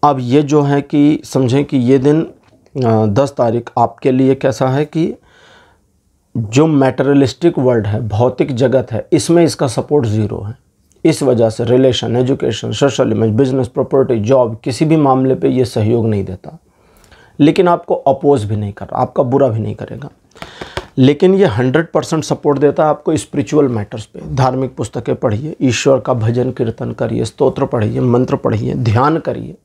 अब ये जो है कि समझें कि ये दिन 10 तारीख आपके लिए कैसा है कि जो मैटेरियलिस्टिक वर्ल्ड है, भौतिक जगत है, इसमें इसका सपोर्ट ज़ीरो है। इस वजह से relation, education, social image, business, property, job, किसी भी मामले पे ये सहयोग नहीं देता। लेकिन आपको अपोज भी नहीं कर रहा, आपका बुरा भी नहीं करेगा। लेकिन ये 100% सपोर्ट देता है आपको स्पिरिचुअल मैटर्स पे। धार्मिक पुस्तकें पढ़िए, ईश्वर का भजन कीर्तन करिए, स्तोत्र पढ़िए, मंत्र पढ़िए, ध्यान करिए,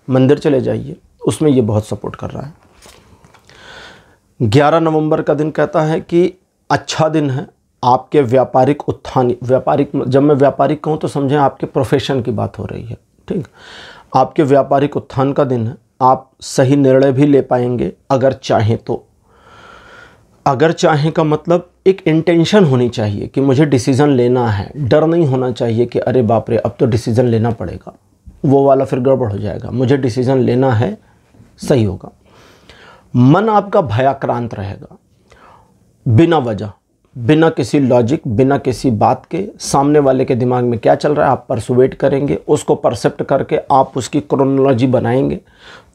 मंदिर चले जाइए, उसमें ये बहुत सपोर्ट कर रहा है। 11 नवंबर का दिन कहता है कि अच्छा दिन है आपके व्यापारिक उत्थान। व्यापारिक, जब मैं व्यापारिक कहूँ तो समझें आपके प्रोफेशन की बात हो रही है, ठीक। आपके व्यापारिक उत्थान का दिन है। आप सही निर्णय भी ले पाएंगे अगर चाहें तो। अगर चाहें का मतलब एक इंटेंशन होनी चाहिए कि मुझे डिसीज़न लेना है। डर नहीं होना चाहिए कि अरे बाप रे अब तो डिसीज़न लेना पड़ेगा, वो वाला फिर गड़बड़ हो जाएगा। मुझे डिसीज़न लेना है, सही होगा। मन आपका भयाक्रांत रहेगा, बिना वजह, बिना किसी लॉजिक, बिना किसी बात के। सामने वाले के दिमाग में क्या चल रहा है आप परसुएट करेंगे, उसको परसेप्ट करके आप उसकी क्रोनोलॉजी बनाएंगे।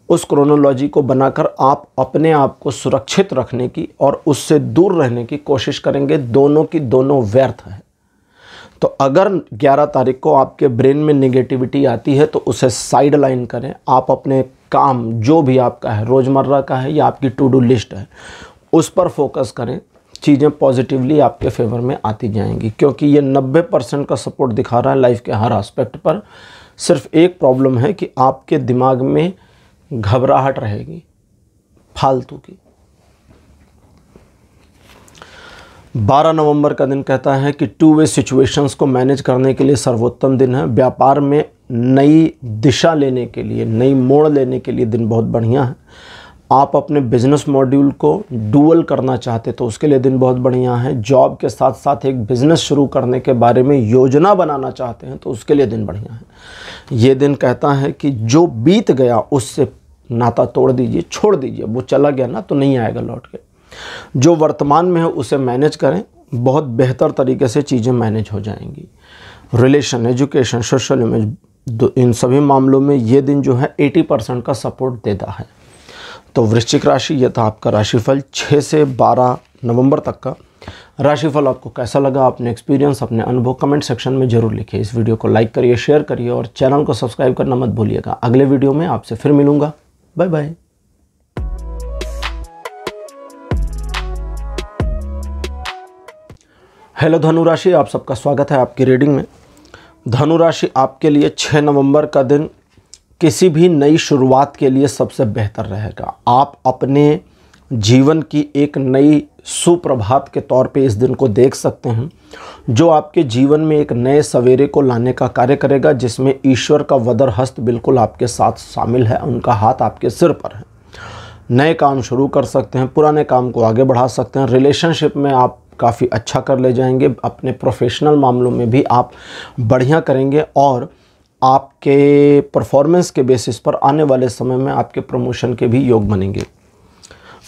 उस क्रोनोलॉजी को बनाकर आप अपने आप को सुरक्षित रखने की और उससे दूर रहने की कोशिश करेंगे। दोनों की दोनों व्यर्थ है। तो अगर 11 तारीख को आपके ब्रेन में निगेटिविटी आती है तो उसे साइड लाइन करें। आप अपने काम जो भी आपका है, रोज़मर्रा का है या आपकी टू डू लिस्ट है, उस पर फोकस करें। चीज़ें पॉजिटिवली आपके फेवर में आती जाएंगी, क्योंकि ये 90% का सपोर्ट दिखा रहा है लाइफ के हर एस्पेक्ट पर। सिर्फ एक प्रॉब्लम है कि आपके दिमाग में घबराहट रहेगी फालतू की। 12 नवंबर का दिन कहता है कि 2 वे सिचुएशंस को मैनेज करने के लिए सर्वोत्तम दिन है। व्यापार में नई दिशा लेने के लिए, नई मोड़ लेने के लिए दिन बहुत बढ़िया है। आप अपने बिजनेस मॉड्यूल को डुअल करना चाहते तो उसके लिए दिन बहुत बढ़िया है। जॉब के साथ साथ एक बिज़नेस शुरू करने के बारे में योजना बनाना चाहते हैं तो उसके लिए दिन बढ़िया है। ये दिन कहता है कि जो बीत गया उससे नाता तोड़ दीजिए, छोड़ दीजिए। वो चला गया ना तो नहीं आएगा लौट के। जो वर्तमान में है उसे मैनेज करें, बहुत बेहतर तरीके से चीज़ें मैनेज हो जाएंगी। रिलेशन, एजुकेशन, सोशल इमेज, इन सभी मामलों में ये दिन जो है 80% का सपोर्ट देता है। तो वृश्चिक राशि, यह था आपका राशिफल 6 से 12 नवंबर तक का। राशिफल आपको कैसा लगा, अपने एक्सपीरियंस, अपने अनुभव कमेंट सेक्शन में ज़रूर लिखिए। इस वीडियो को लाइक करिए, शेयर करिए और चैनल को सब्सक्राइब करना मत भूलिएगा। अगले वीडियो में आपसे फिर मिलूँगा। Bye bye. हेलो धनु राशि, आप सबका स्वागत है आपकी रीडिंग में। धनु राशि आपके लिए 6 नवंबर का दिन किसी भी नई शुरुआत के लिए सबसे बेहतर रहेगा। आप अपने जीवन की एक नई सुप्रभात के तौर पे इस दिन को देख सकते हैं, जो आपके जीवन में एक नए सवेरे को लाने का कार्य करेगा, जिसमें ईश्वर का वदर हस्त बिल्कुल आपके साथ शामिल है। उनका हाथ आपके सिर पर है। नए काम शुरू कर सकते हैं, पुराने काम को आगे बढ़ा सकते हैं। रिलेशनशिप में आप काफ़ी अच्छा कर ले जाएंगे। अपने प्रोफेशनल मामलों में भी आप बढ़िया करेंगे और आपके परफॉर्मेंस के बेसिस पर आने वाले समय में आपके प्रमोशन के भी योग बनेंगे।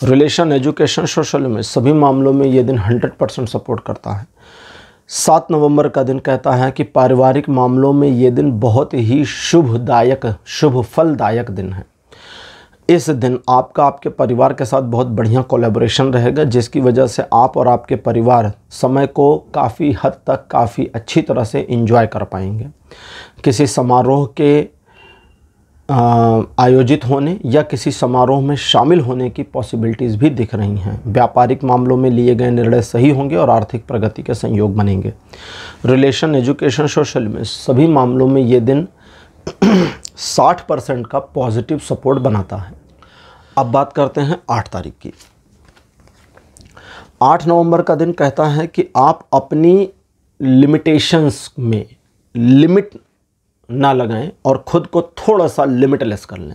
रिलेशन, एजुकेशन, सोशल में सभी मामलों में ये दिन 100% सपोर्ट करता है। 7 नवंबर का दिन कहता है कि पारिवारिक मामलों में ये दिन बहुत ही शुभदायक, शुभ फलदायक दिन है। इस दिन आपका आपके परिवार के साथ बहुत बढ़िया कोलैबोरेशन रहेगा, जिसकी वजह से आप और आपके परिवार समय को काफ़ी हद तक काफ़ी अच्छी तरह से एंजॉय कर पाएंगे। किसी समारोह के आयोजित होने या किसी समारोह में शामिल होने की पॉसिबिलिटीज़ भी दिख रही हैं। व्यापारिक मामलों में लिए गए निर्णय सही होंगे और आर्थिक प्रगति के संयोग बनेंगे। रिलेशन, एजुकेशन, सोशल में सभी मामलों में ये दिन 60% का पॉजिटिव सपोर्ट बनाता है। अब बात करते हैं 8 तारीख की। 8 नवंबर का दिन कहता है कि आप अपनी लिमिटेशंस में लिमिट ना लगाएं और ख़ुद को थोड़ा सा लिमिटलेस कर लें।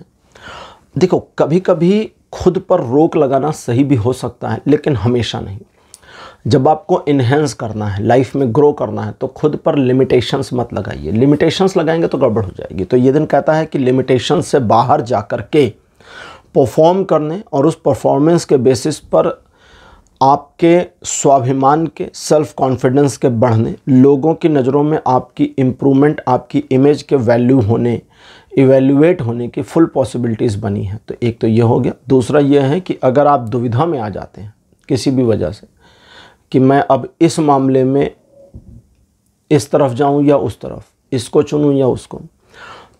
देखो, कभी कभी खुद पर रोक लगाना सही भी हो सकता है, लेकिन हमेशा नहीं। जब आपको इन्हेंस करना है, लाइफ में ग्रो करना है, तो खुद पर लिमिटेशंस मत लगाइए। लिमिटेशंस लगाएंगे तो गड़बड़ हो जाएगी। तो ये दिन कहता है कि लिमिटेशंस से बाहर जा कर के परफॉर्म करने और उस परफॉर्मेंस के बेसिस पर आपके स्वाभिमान के, सेल्फ कॉन्फिडेंस के बढ़ने, लोगों की नज़रों में आपकी इम्प्रूवमेंट, आपकी इमेज के वैल्यू होने, इवेल्युएट होने की फुल पॉसिबिलिटीज़ बनी हैं। तो एक तो ये हो गया। दूसरा ये है कि अगर आप दुविधा में आ जाते हैं किसी भी वजह से कि मैं अब इस मामले में इस तरफ जाऊं या उस तरफ, इसको चुनूं या उसको,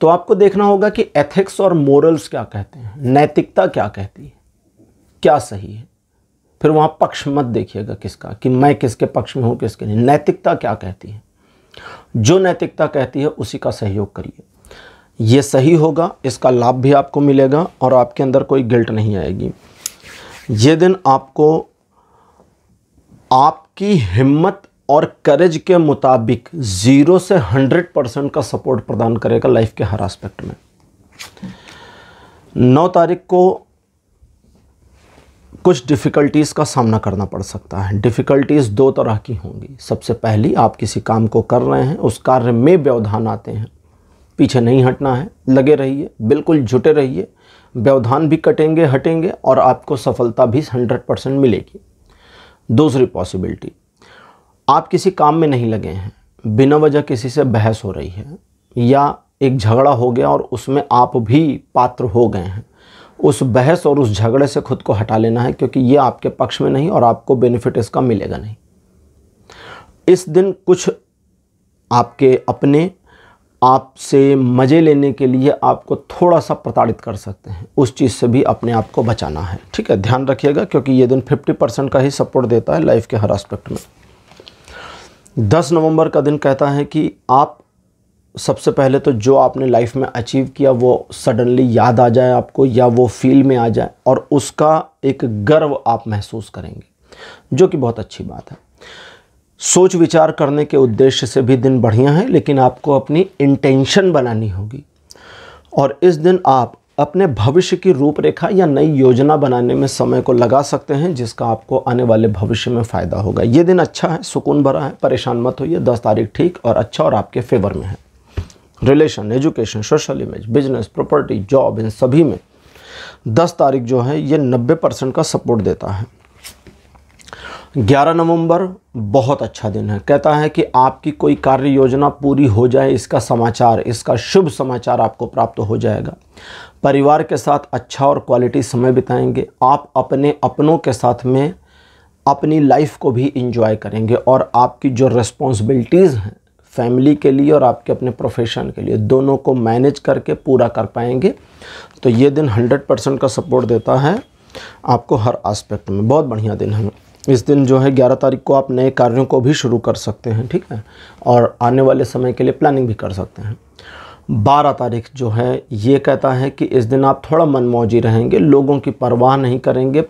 तो आपको देखना होगा कि एथिक्स और मोरल्स क्या कहते हैं, नैतिकता क्या कहती है, क्या सही है। फिर वहाँ पक्ष मत देखिएगा किसका, कि मैं किसके पक्ष में हूँ किसके नहीं। नैतिकता क्या कहती है, जो नैतिकता कहती है उसी का सहयोग करिए। ये सही होगा, इसका लाभ भी आपको मिलेगा और आपके अंदर कोई गिल्ट नहीं आएगी। ये दिन आपको आपकी हिम्मत और करेज के मुताबिक 0 से 100% का सपोर्ट प्रदान करेगा लाइफ के हर एस्पेक्ट में। 9 तारीख को कुछ डिफ़िकल्टीज़ का सामना करना पड़ सकता है। डिफ़िकल्टीज़ 2 तरह की होंगी। सबसे पहली, आप किसी काम को कर रहे हैं, उस कार्य में व्यवधान आते हैं, पीछे नहीं हटना है, लगे रहिए, बिल्कुल जुटे रहिए। व्यवधान भी कटेंगे, हटेंगे और आपको सफलता भी 100% मिलेगी। दूसरी पॉसिबिलिटी, आप किसी काम में नहीं लगे हैं, बिना वजह किसी से बहस हो रही है या एक झगड़ा हो गया और उसमें आप भी पात्र हो गए हैं। उस बहस और उस झगड़े से खुद को हटा लेना है, क्योंकि ये आपके पक्ष में नहीं और आपको बेनिफिट इसका मिलेगा नहीं। इस दिन कुछ आपके अपने आपसे मज़े लेने के लिए आपको थोड़ा सा प्रताड़ित कर सकते हैं, उस चीज़ से भी अपने आप को बचाना है। ठीक है, ध्यान रखिएगा, क्योंकि ये दिन 50% का ही सपोर्ट देता है लाइफ के हर एस्पेक्ट में। 10 नवंबर का दिन कहता है कि आप सबसे पहले तो जो आपने लाइफ में अचीव किया वो सडनली याद आ जाए आपको, या वो फील में आ जाए और उसका एक गर्व आप महसूस करेंगे, जो कि बहुत अच्छी बात है। सोच विचार करने के उद्देश्य से भी दिन बढ़िया है, लेकिन आपको अपनी इंटेंशन बनानी होगी और इस दिन आप अपने भविष्य की रूपरेखा या नई योजना बनाने में समय को लगा सकते हैं, जिसका आपको आने वाले भविष्य में फ़ायदा होगा। ये दिन अच्छा है, सुकून भरा है, परेशान मत होइए। 10 तारीख ठीक और अच्छा और आपके फेवर में है। Relation, education, social image, business, property, job, इन सभी में 10 तारीख जो है ये 90% का सपोर्ट देता है। 11 नवंबर बहुत अच्छा दिन है। कहता है कि आपकी कोई कार्य योजना पूरी हो जाए, इसका समाचार, इसका शुभ समाचार आपको प्राप्त हो जाएगा। परिवार के साथ अच्छा और क्वालिटी समय बिताएंगे। आप अपने अपनों के साथ में अपनी लाइफ को भी इंजॉय करेंगे और आपकी जो रिस्पॉन्सिबिलिटीज़ हैं फैमिली के लिए और आपके अपने प्रोफेशन के लिए, दोनों को मैनेज करके पूरा कर पाएंगे। तो ये दिन 100% का सपोर्ट देता है आपको हर एस्पेक्ट में। बहुत बढ़िया दिन है। इस दिन जो है 11 तारीख को आप नए कार्यों को भी शुरू कर सकते हैं, ठीक है, और आने वाले समय के लिए प्लानिंग भी कर सकते हैं। 12 तारीख जो है ये कहता है कि इस दिन आप थोड़ा मनमौजी रहेंगे, लोगों की परवाह नहीं करेंगे,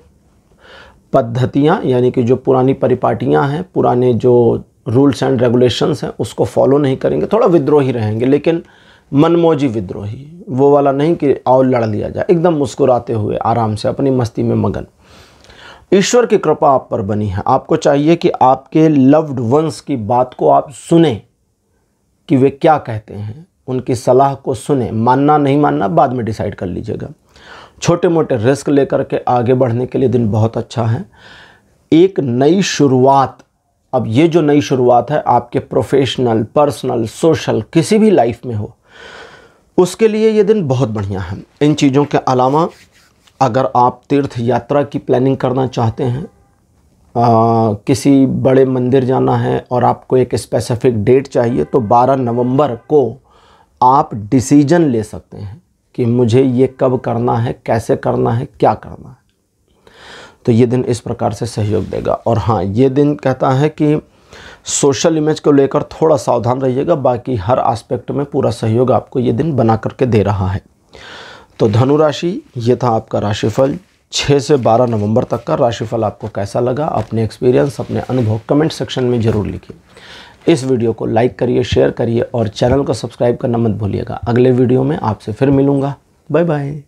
पद्धतियाँ यानी कि जो पुरानी परिपाटियाँ हैं, पुराने जो रूल्स एंड रेगुलेशंस हैं उसको फॉलो नहीं करेंगे, थोड़ा विद्रोही रहेंगे, लेकिन मनमौजी विद्रोही, वो वाला नहीं कि आओ लड़ लिया जाए, एकदम मुस्कुराते हुए आराम से अपनी मस्ती में मगन। ईश्वर की कृपा आप पर बनी है। आपको चाहिए कि आपके लव्ड वंस की बात को आप सुने कि वे क्या कहते हैं, उनकी सलाह को सुने। मानना नहीं मानना बाद में डिसाइड कर लीजिएगा। छोटे मोटे रिस्क लेकर के आगे बढ़ने के लिए दिन बहुत अच्छा है। एक नई शुरुआत, अब ये जो नई शुरुआत है आपके प्रोफेशनल, पर्सनल, सोशल, किसी भी लाइफ में हो, उसके लिए ये दिन बहुत बढ़िया है। इन चीज़ों के अलावा अगर आप तीर्थ यात्रा की प्लानिंग करना चाहते हैं, किसी बड़े मंदिर जाना है और आपको एक स्पेसिफिक डेट चाहिए, तो 12 नवंबर को आप डिसीजन ले सकते हैं कि मुझे ये कब करना है, कैसे करना है, क्या करना है। तो ये दिन इस प्रकार से सहयोग देगा। और हाँ, ये दिन कहता है कि सोशल इमेज को लेकर थोड़ा सावधान रहिएगा, बाकी हर एस्पेक्ट में पूरा सहयोग आपको ये दिन बना करके दे रहा है। तो धनु राशि, ये था आपका राशिफल 6 से 12 नवंबर तक का। राशिफल आपको कैसा लगा, अपने एक्सपीरियंस, अपने अनुभव कमेंट सेक्शन में ज़रूर लिखिए। इस वीडियो को लाइक करिए, शेयर करिए और चैनल को सब्सक्राइब करना मत भूलिएगा। अगले वीडियो में आपसे फिर मिलूँगा। Bye bye.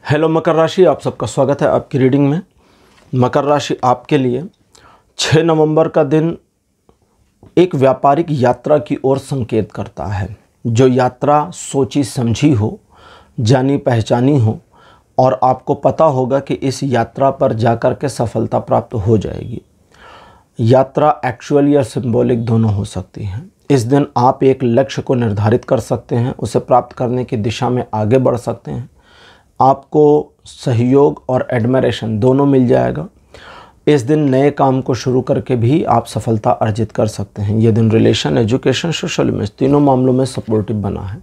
हेलो मकर राशि, आप सबका स्वागत है आपकी रीडिंग में। मकर राशि आपके लिए 6 नवंबर का दिन एक व्यापारिक यात्रा की ओर संकेत करता है। जो यात्रा सोची समझी हो, जानी पहचानी हो और आपको पता होगा कि इस यात्रा पर जाकर के सफलता प्राप्त हो जाएगी। यात्रा एक्चुअल या सिंबॉलिक दोनों हो सकती हैं। इस दिन आप एक लक्ष्य को निर्धारित कर सकते हैं, उसे प्राप्त करने की दिशा में आगे बढ़ सकते हैं। आपको सहयोग और एडमिरेशन दोनों मिल जाएगा। इस दिन नए काम को शुरू करके भी आप सफलता अर्जित कर सकते हैं। ये दिन रिलेशन, एजुकेशन, सोशल इमेज तीनों मामलों में सपोर्टिव बना है।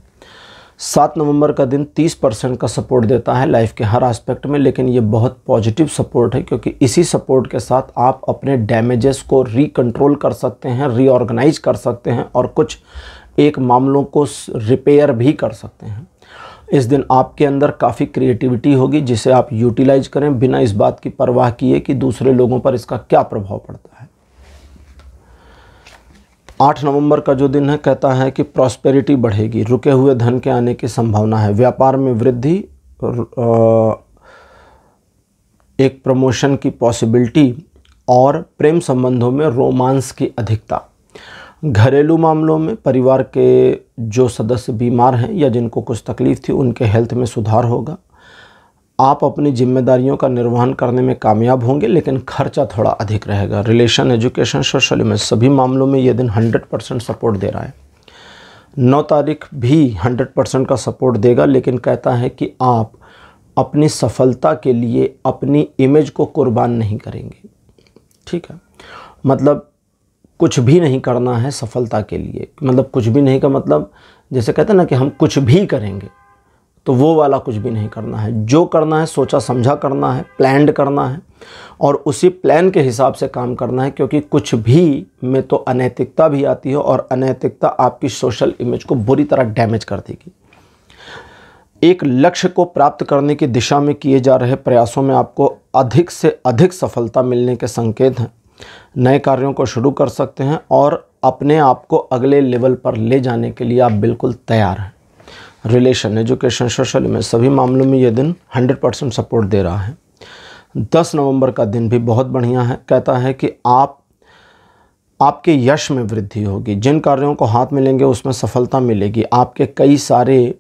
7 नवंबर का दिन 30% का सपोर्ट देता है लाइफ के हर एस्पेक्ट में, लेकिन ये बहुत पॉजिटिव सपोर्ट है क्योंकि इसी सपोर्ट के साथ आप अपने डैमेजेस को रिकंट्रोल कर सकते हैं, रीऑर्गेनाइज कर सकते हैं और कुछ एक मामलों को रिपेयर भी कर सकते हैं। इस दिन आपके अंदर काफ़ी क्रिएटिविटी होगी जिसे आप यूटिलाइज करें बिना इस बात की परवाह किए कि दूसरे लोगों पर इसका क्या प्रभाव पड़ता है। 8 नवंबर का जो दिन है कहता है कि प्रॉस्पेरिटी बढ़ेगी, रुके हुए धन के आने की संभावना है, व्यापार में वृद्धि, एक प्रमोशन की पॉसिबिलिटी और प्रेम संबंधों में रोमांस की अधिकता। घरेलू मामलों में परिवार के जो सदस्य बीमार हैं या जिनको कुछ तकलीफ थी उनके हेल्थ में सुधार होगा। आप अपनी जिम्मेदारियों का निर्वहन करने में कामयाब होंगे, लेकिन खर्चा थोड़ा अधिक रहेगा। रिलेशन, एजुकेशन, सोशल इमेज सभी मामलों में ये दिन 100% सपोर्ट दे रहा है। 9 तारीख भी 100% का सपोर्ट देगा, लेकिन कहता है कि आप अपनी सफलता के लिए अपनी इमेज को कुर्बान नहीं करेंगे। ठीक है, मतलब कुछ भी नहीं करना है सफलता के लिए। मतलब कुछ भी नहीं का मतलब जैसे कहते हैं ना कि हम कुछ भी करेंगे, तो वो वाला कुछ भी नहीं करना है। जो करना है सोचा समझा करना है, प्लान्ड करना है और उसी प्लान के हिसाब से काम करना है, क्योंकि कुछ भी में तो अनैतिकता भी आती है और अनैतिकता आपकी सोशल इमेज को बुरी तरह डैमेज कर देगी। एक लक्ष्य को प्राप्त करने की दिशा में किए जा रहे प्रयासों में आपको अधिक से अधिक सफलता मिलने के संकेत हैं। नए कार्यों को शुरू कर सकते हैं और अपने आप को अगले लेवल पर ले जाने के लिए आप बिल्कुल तैयार हैं। रिलेशन, एजुकेशन, सोशल इमेज सभी मामलों में यह दिन 100% सपोर्ट दे रहा है। 10 नवंबर का दिन भी बहुत बढ़िया है। कहता है कि आपके यश में वृद्धि होगी, जिन कार्यों को हाथ में लेंगे उसमें सफलता मिलेगी। आपके कई सारे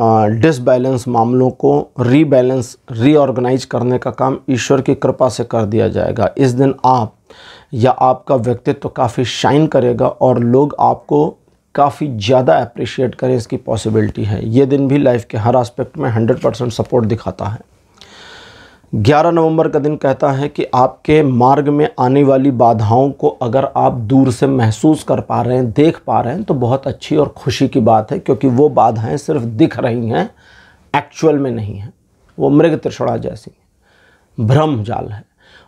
डिसबैलेंस मामलों को रीबैलेंस, रीऑर्गेनाइज करने का काम ईश्वर की कृपा से कर दिया जाएगा। इस दिन आप या आपका व्यक्तित्व काफ़ी शाइन करेगा और लोग आपको काफ़ी ज़्यादा अप्रिशिएट करें, इसकी पॉसिबिलिटी है। ये दिन भी लाइफ के हर एस्पेक्ट में 100% सपोर्ट दिखाता है। 11 नवंबर का दिन कहता है कि आपके मार्ग में आने वाली बाधाओं को अगर आप दूर से महसूस कर पा रहे हैं, देख पा रहे हैं, तो बहुत अच्छी और खुशी की बात है, क्योंकि वो बाधाएं सिर्फ दिख रही हैं, एक्चुअल में नहीं हैं। वो मृग तृष्णा जैसी भ्रम जाल है।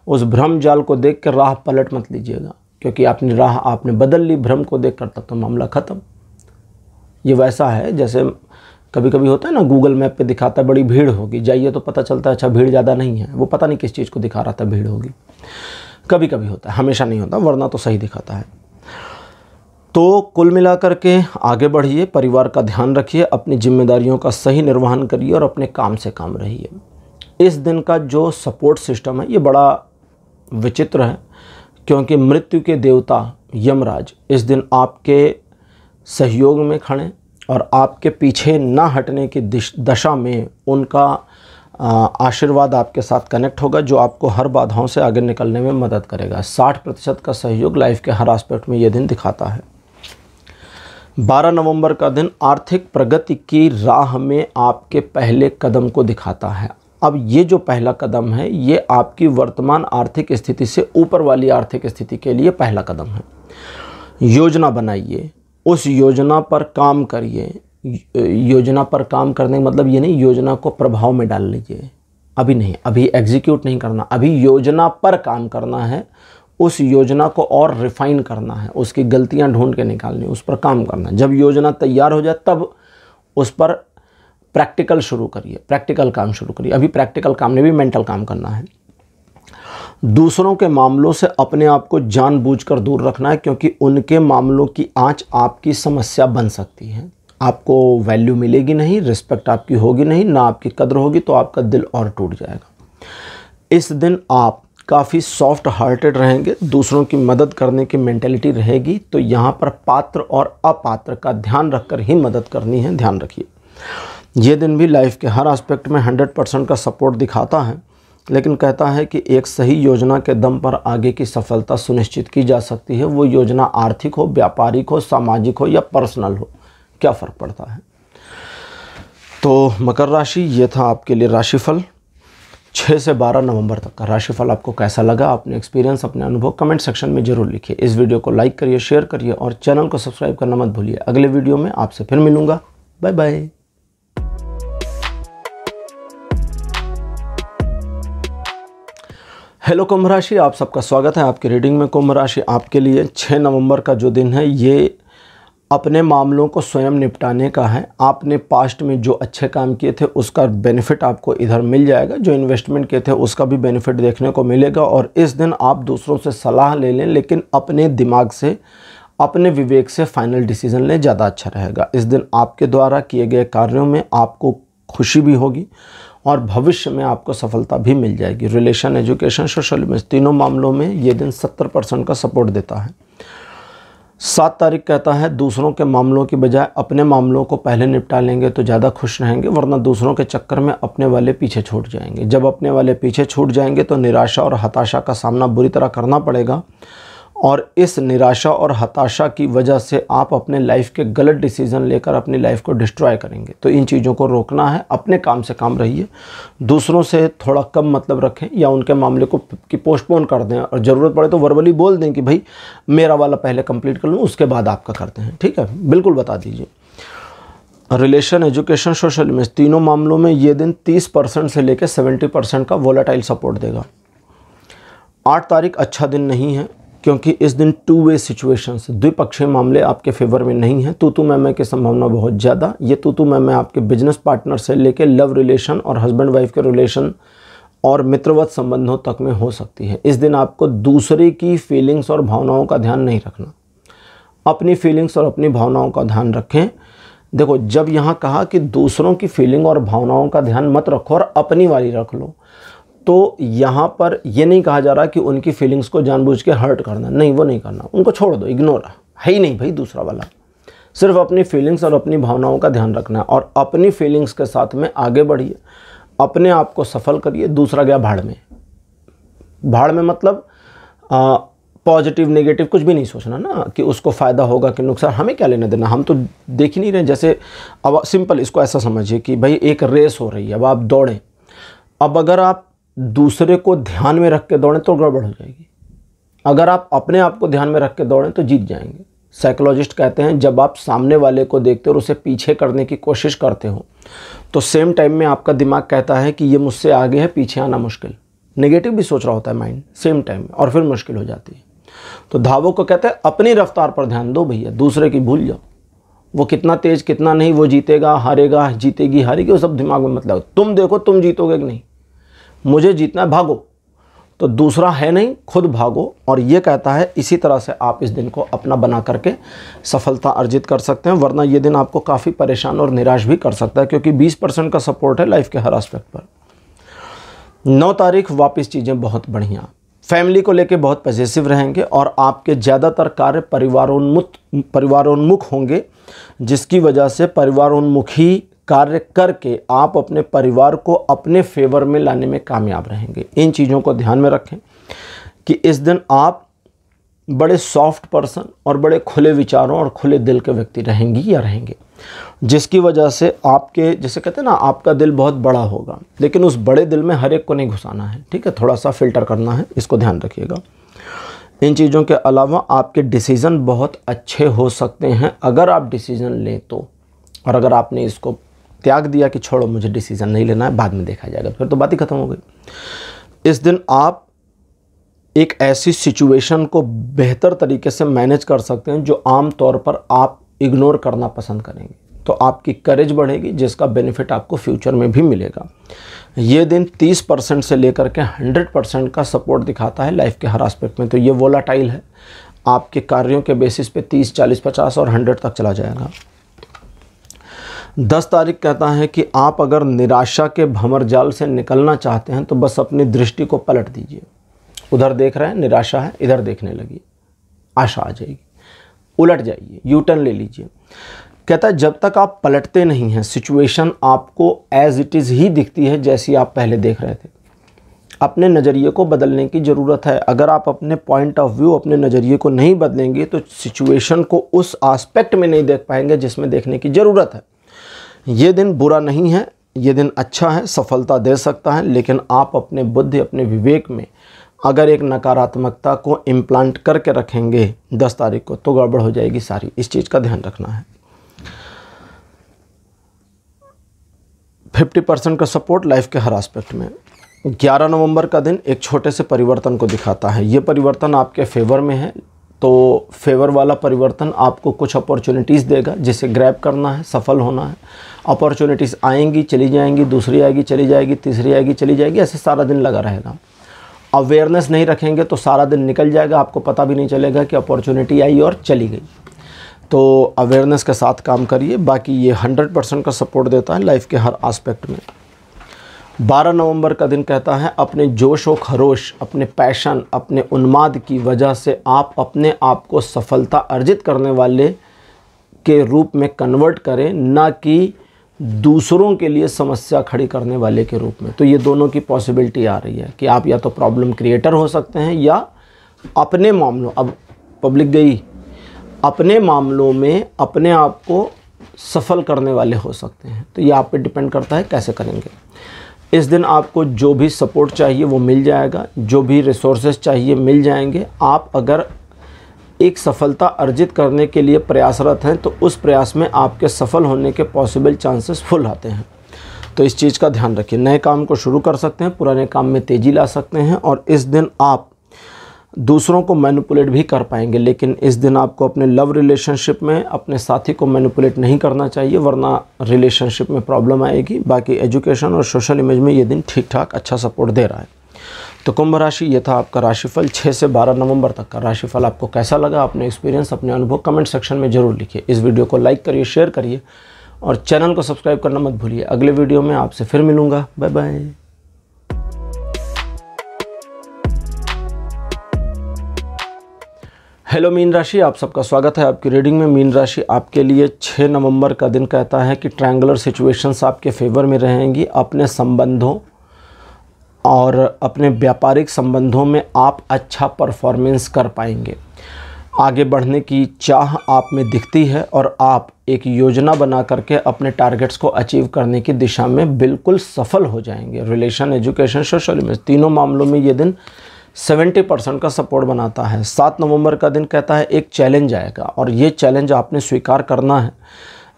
उस भ्रम जाल को देख कर राह पलट मत लीजिएगा, क्योंकि अपनी राह आपने बदल ली भ्रम को देख कर, तब तो मामला ख़त्म। ये वैसा है जैसे कभी कभी होता है ना, गूगल मैप पे दिखाता है बड़ी भीड़ होगी, जाइए तो पता चलता है अच्छा भीड़ ज़्यादा नहीं है। वो पता नहीं किस चीज़ को दिखा रहा था भीड़ होगी। कभी कभी होता है, हमेशा नहीं होता, वरना तो सही दिखाता है। तो कुल मिलाकर के आगे बढ़िए, परिवार का ध्यान रखिए, अपनी जिम्मेदारियों का सही निर्वहन करिए और अपने काम से काम रहिए। इस दिन का जो सपोर्ट सिस्टम है ये बड़ा विचित्र है, क्योंकि मृत्यु के देवता यमराज इस दिन आपके सहयोग में खड़े और आपके पीछे ना हटने की दशा में उनका आशीर्वाद आपके साथ कनेक्ट होगा, जो आपको हर बाधाओं से आगे निकलने में मदद करेगा। 60% का सहयोग लाइफ के हर एस्पेक्ट में ये दिन दिखाता है। 12 नवंबर का दिन आर्थिक प्रगति की राह में आपके पहले कदम को दिखाता है। अब ये जो पहला कदम है ये आपकी वर्तमान आर्थिक स्थिति से ऊपर वाली आर्थिक स्थिति के लिए पहला कदम है। योजना बनाइए, उस योजना पर काम करिए। योजना पर काम करने का मतलब ये नहीं योजना को प्रभाव में डाल लीजिए, अभी नहीं, अभी एग्जीक्यूट नहीं करना, अभी योजना पर काम करना है। उस योजना को और रिफाइन करना है, उसकी गलतियां ढूंढ के निकालनी, उस पर काम करना। जब योजना तैयार हो जाए तब उस पर प्रैक्टिकल शुरू करिए, प्रैक्टिकल काम शुरू करिए। अभी प्रैक्टिकल काम नहीं, भी मेंटल काम करना है। दूसरों के मामलों से अपने आप को जानबूझकर दूर रखना है, क्योंकि उनके मामलों की आंच आपकी समस्या बन सकती है। आपको वैल्यू मिलेगी नहीं, रिस्पेक्ट आपकी होगी नहीं, ना आपकी कद्र होगी, तो आपका दिल और टूट जाएगा। इस दिन आप काफ़ी सॉफ्ट हार्टेड रहेंगे, दूसरों की मदद करने की मेंटेलिटी रहेगी। तो यहाँ पर पात्र और अपात्र का ध्यान रखकर ही मदद करनी है, ध्यान रखिए। ये दिन भी लाइफ के हर एस्पेक्ट में 100% का सपोर्ट दिखाता है, लेकिन कहता है कि एक सही योजना के दम पर आगे की सफलता सुनिश्चित की जा सकती है। वो योजना आर्थिक हो, व्यापारिक हो, सामाजिक हो या पर्सनल हो, क्या फ़र्क पड़ता है। तो मकर राशि, ये था आपके लिए राशिफल 6 से 12 नवंबर तक का राशिफल। आपको कैसा लगा, अपने एक्सपीरियंस, अपने अनुभव कमेंट सेक्शन में ज़रूर लिखिए। इस वीडियो को लाइक करिए, शेयर करिए और चैनल को सब्सक्राइब करना मत भूलिए। अगले वीडियो में आपसे फिर मिलूँगा। Bye bye. हेलो कुंभ राशि, आप सबका स्वागत है आपकी रीडिंग में। कुंभ राशि, आपके लिए 6 नवंबर का जो दिन है ये अपने मामलों को स्वयं निपटाने का है। आपने पास्ट में जो अच्छे काम किए थे उसका बेनिफिट आपको इधर मिल जाएगा, जो इन्वेस्टमेंट किए थे उसका भी बेनिफिट देखने को मिलेगा। और इस दिन आप दूसरों से सलाह ले लें, लेकिन अपने दिमाग से, अपने विवेक से फाइनल डिसीजन लें, ज़्यादा अच्छा रहेगा। इस दिन आपके द्वारा किए गए कार्यों में आपको खुशी भी होगी और भविष्य में आपको सफलता भी मिल जाएगी। रिलेशन, एजुकेशन, सोशल में, तीनों मामलों में ये दिन 70% का सपोर्ट देता है। 7 तारीख कहता है दूसरों के मामलों की बजाय अपने मामलों को पहले निपटा लेंगे तो ज़्यादा खुश रहेंगे, वरना दूसरों के चक्कर में अपने वाले पीछे छूट जाएंगे। जब अपने वाले पीछे छूट जाएंगे तो निराशा और हताशा का सामना बुरी तरह करना पड़ेगा, और इस निराशा और हताशा की वजह से आप अपने लाइफ के गलत डिसीजन लेकर अपनी लाइफ को डिस्ट्रॉय करेंगे। तो इन चीज़ों को रोकना है, अपने काम से काम रहिए, दूसरों से थोड़ा कम मतलब रखें या उनके मामले को कि पोस्टपोन कर दें, और ज़रूरत पड़े तो वर्बली बोल दें कि भाई मेरा वाला पहले कंप्लीट कर लूँ, उसके बाद आपका करते हैं, ठीक है, बिल्कुल बता दीजिए। रिलेशन, एजुकेशन, सोशल में, तीनों मामलों में ये दिन 30% से लेकर 70% का वोलेटाइल सपोर्ट देगा। 8 तारीख अच्छा दिन नहीं है, क्योंकि इस दिन 2 वे सिचुएशंस, द्विपक्षीय मामले आपके फेवर में नहीं है। तू मैं की संभावना बहुत ज़्यादा। ये तू मैं आपके बिजनेस पार्टनर से लेके लव रिलेशन और हस्बैंड वाइफ के रिलेशन और मित्रवत संबंधों तक में हो सकती है। इस दिन आपको दूसरे की फीलिंग्स और भावनाओं का ध्यान नहीं रखना, अपनी फीलिंग्स और अपनी भावनाओं का ध्यान रखें। देखो, जब यहाँ कहा कि दूसरों की फीलिंग और भावनाओं का ध्यान मत रखो और अपनी वाली रख लो, तो यहाँ पर ये नहीं कहा जा रहा कि उनकी फीलिंग्स को जानबूझ के हर्ट करना, नहीं, वो नहीं करना, उनको छोड़ दो, इग्नोर है ही नहीं भाई दूसरा वाला। सिर्फ अपनी फीलिंग्स और अपनी भावनाओं का ध्यान रखना है और अपनी फीलिंग्स के साथ में आगे बढ़िए, अपने आप को सफल करिए। दूसरा गया भाड़ में। भाड़ में मतलब पॉजिटिव नेगेटिव कुछ भी नहीं सोचना ना, कि उसको फ़ायदा होगा कि नुकसान, हमें क्या लेना देना, हम तो देख ही नहीं रहे। जैसे अब सिंपल इसको ऐसा समझिए कि भाई एक रेस हो रही है, अब आप दौड़ें, अब अगर आप दूसरे को ध्यान में रख के दौड़ें तो गड़बड़ हो जाएगी, अगर आप अपने आप को ध्यान में रख के दौड़ें तो जीत जाएंगे। साइकोलॉजिस्ट कहते हैं जब आप सामने वाले को देखते हो और उसे पीछे करने की कोशिश करते हो तो सेम टाइम में आपका दिमाग कहता है कि ये मुझसे आगे है, पीछे आना मुश्किल, नेगेटिव भी सोच रहा होता है माइंड सेम टाइम में, और फिर मुश्किल हो जाती है। तो धावक को कहते हैं अपनी रफ्तार पर ध्यान दो भैया, दूसरे की भूल जाओ। वो कितना तेज कितना नहीं, वो जीतेगा हारेगा, जीतेगी हारेगी, वो सब दिमाग में मत लगाओ। तुम देखो तुम जीतोगे कि नहीं, मुझे जीतना है, भागो। तो दूसरा है नहीं, खुद भागो। और ये कहता है इसी तरह से आप इस दिन को अपना बना करके सफलता अर्जित कर सकते हैं, वरना ये दिन आपको काफ़ी परेशान और निराश भी कर सकता है, क्योंकि 20% का सपोर्ट है लाइफ के हर एस्पेक्ट पर। 9 तारीख वापस चीज़ें बहुत बढ़िया, फैमिली को लेके बहुत पॉजिटिव रहेंगे और आपके ज़्यादातर कार्य परिवारोन्मुख होंगे, जिसकी वजह से परिवारोन्मुखी कार्य करके आप अपने परिवार को अपने फेवर में लाने में कामयाब रहेंगे। इन चीज़ों को ध्यान में रखें कि इस दिन आप बड़े सॉफ्ट पर्सन और बड़े खुले विचारों और खुले दिल के व्यक्ति रहेंगी या रहेंगे, जिसकी वजह से आपके, जैसे कहते हैं ना, आपका दिल बहुत बड़ा होगा, लेकिन उस बड़े दिल में हर एक को नहीं घुसाना है, ठीक है, थोड़ा सा फिल्टर करना है, इसको ध्यान रखिएगा। इन चीज़ों के अलावा आपके डिसीज़न बहुत अच्छे हो सकते हैं अगर आप डिसीज़न लें तो। और अगर आपने इसको त्याग दिया कि छोड़ो मुझे डिसीज़न नहीं लेना है, बाद में देखा जाएगा, फिर तो बात ही ख़त्म हो गई। इस दिन आप एक ऐसी सिचुएशन को बेहतर तरीके से मैनेज कर सकते हैं जो आम तौर पर आप इग्नोर करना पसंद करेंगे। तो आपकी करेज बढ़ेगी जिसका बेनिफिट आपको फ्यूचर में भी मिलेगा। ये दिन 30% से लेकर के 100% का सपोर्ट दिखाता है लाइफ के हर एस्पेक्ट में। तो ये वोलाटाइल है, आपके कार्यों के बेसिस पे 30, 40, 50 और 100 तक चला जाएगा। 10 तारीख कहता है कि आप अगर निराशा के भंवरजाल से निकलना चाहते हैं तो बस अपनी दृष्टि को पलट दीजिए। उधर देख रहे हैं निराशा है, इधर देखने लगी आशा आ जाएगी। उलट जाइए, यू टर्न ले लीजिए। कहता है जब तक आप पलटते नहीं हैं सिचुएशन आपको एज इट इज़ ही दिखती है जैसी आप पहले देख रहे थे। अपने नज़रिए को बदलने की ज़रूरत है। अगर आप अपने पॉइंट ऑफ व्यू, अपने नज़रिए को नहीं बदलेंगे तो सिचुएशन को उस एस्पेक्ट में नहीं देख पाएंगे जिसमें देखने की ज़रूरत है। ये दिन बुरा नहीं है, ये दिन अच्छा है, सफलता दे सकता है, लेकिन आप अपने बुद्धि, अपने विवेक में अगर एक नकारात्मकता को इम्प्लांट करके रखेंगे 10 तारीख को तो गड़बड़ हो जाएगी सारी। इस चीज़ का ध्यान रखना है। 50% का सपोर्ट लाइफ के हर एस्पेक्ट में। 11 नवंबर का दिन एक छोटे से परिवर्तन को दिखाता है। ये परिवर्तन आपके फेवर में है, तो फेवर वाला परिवर्तन आपको कुछ अपॉर्चुनिटीज़ देगा जिसे ग्रैब करना है, सफल होना है। अपॉर्चुनिटीज़ आएंगी, चली जाएंगी, दूसरी आएगी, चली जाएगी, तीसरी आएगी, चली जाएगी, ऐसे सारा दिन लगा रहेगा। अवेयरनेस नहीं रखेंगे तो सारा दिन निकल जाएगा, आपको पता भी नहीं चलेगा कि अपॉर्चुनिटी आई और चली गई। तो अवेयरनेस के साथ काम करिए। बाकी ये 100% का सपोर्ट देता है लाइफ के हर एस्पेक्ट में। 12 नवंबर का दिन कहता है अपने जोश और खरोश, अपने पैशन, अपने उन्माद की वजह से आप अपने आप को सफलता अर्जित करने वाले के रूप में कन्वर्ट करें, ना कि दूसरों के लिए समस्या खड़ी करने वाले के रूप में। तो ये दोनों की पॉसिबिलिटी आ रही है कि आप या तो प्रॉब्लम क्रिएटर हो सकते हैं या अपने मामलों, अब पब्लिक गई, अपने मामलों में अपने आप को सफल करने वाले हो सकते हैं। तो ये आप पे डिपेंड करता है कैसे करेंगे। इस दिन आपको जो भी सपोर्ट चाहिए वो मिल जाएगा, जो भी रिसोर्सेज चाहिए मिल जाएंगे। आप अगर एक सफलता अर्जित करने के लिए प्रयासरत हैं तो उस प्रयास में आपके सफल होने के पॉसिबल चांसेस फुल आते हैं। तो इस चीज़ का ध्यान रखिए। नए काम को शुरू कर सकते हैं, पुराने काम में तेज़ी ला सकते हैं और इस दिन आप दूसरों को मैनिपुलेट भी कर पाएंगे। लेकिन इस दिन आपको अपने लव रिलेशनशिप में अपने साथी को मैनिपुलेट नहीं करना चाहिए, वरना रिलेशनशिप में प्रॉब्लम आएगी। बाकी एजुकेशन और सोशल इमेज में ये दिन ठीक ठाक अच्छा सपोर्ट दे रहा है। तो कुंभ राशि, ये था आपका राशिफल 6 से 12 नवंबर तक का राशिफल। आपको कैसा लगा, अपने एक्सपीरियंस, अपने अनुभव कमेंट सेक्शन में ज़रूर लिखिए। इस वीडियो को लाइक करिए, शेयर करिए और चैनल को सब्सक्राइब करना मत भूलिए। अगले वीडियो में आपसे फिर मिलूँगा। Bye bye. हेलो मीन राशि, आप सबका स्वागत है आपकी रीडिंग में। मीन राशि आपके लिए 6 नवंबर का दिन कहता है कि ट्रायंगुलर सिचुएशंस आपके फेवर में रहेंगी। अपने संबंधों और अपने व्यापारिक संबंधों में आप अच्छा परफॉर्मेंस कर पाएंगे। आगे बढ़ने की चाह आप में दिखती है और आप एक योजना बना करके अपने टारगेट्स को अचीव करने की दिशा में बिल्कुल सफल हो जाएंगे। रिलेशन, एजुकेशन, सोशल इमेज, तीनों मामलों में ये दिन 70% का सपोर्ट बनाता है। 7 नवंबर का दिन कहता है एक चैलेंज आएगा और ये चैलेंज आपने स्वीकार करना है।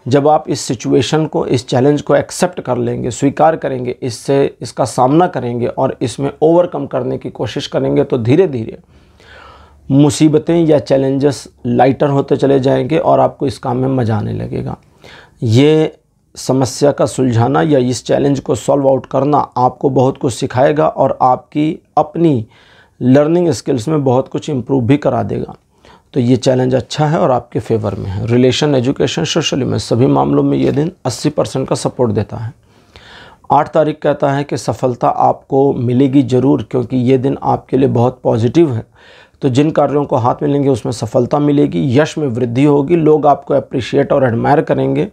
जब आप इस सिचुएशन को, इस चैलेंज को एक्सेप्ट कर लेंगे, स्वीकार करेंगे, इसका सामना करेंगे और इसमें ओवरकम करने की कोशिश करेंगे तो धीरे धीरे मुसीबतें या चैलेंजेस लाइटर होते चले जाएंगे और आपको इस काम में मज़ा आने लगेगा। ये समस्या का सुलझाना या इस चैलेंज को सॉल्व आउट करना आपको बहुत कुछ सिखाएगा और आपकी अपनी लर्निंग स्किल्स में बहुत कुछ इम्प्रूव भी करा देगा। तो ये चैलेंज अच्छा है और आपके फेवर में है। रिलेशन, एजुकेशन, सोशल इमेज, सभी मामलों में ये दिन 80% का सपोर्ट देता है। 8 तारीख कहता है कि सफलता आपको मिलेगी ज़रूर, क्योंकि ये दिन आपके लिए बहुत पॉजिटिव है। तो जिन कार्यों को हाथ में लेंगे उसमें सफलता मिलेगी, यश में वृद्धि होगी, लोग आपको अप्रिशिएट और एडमायर करेंगे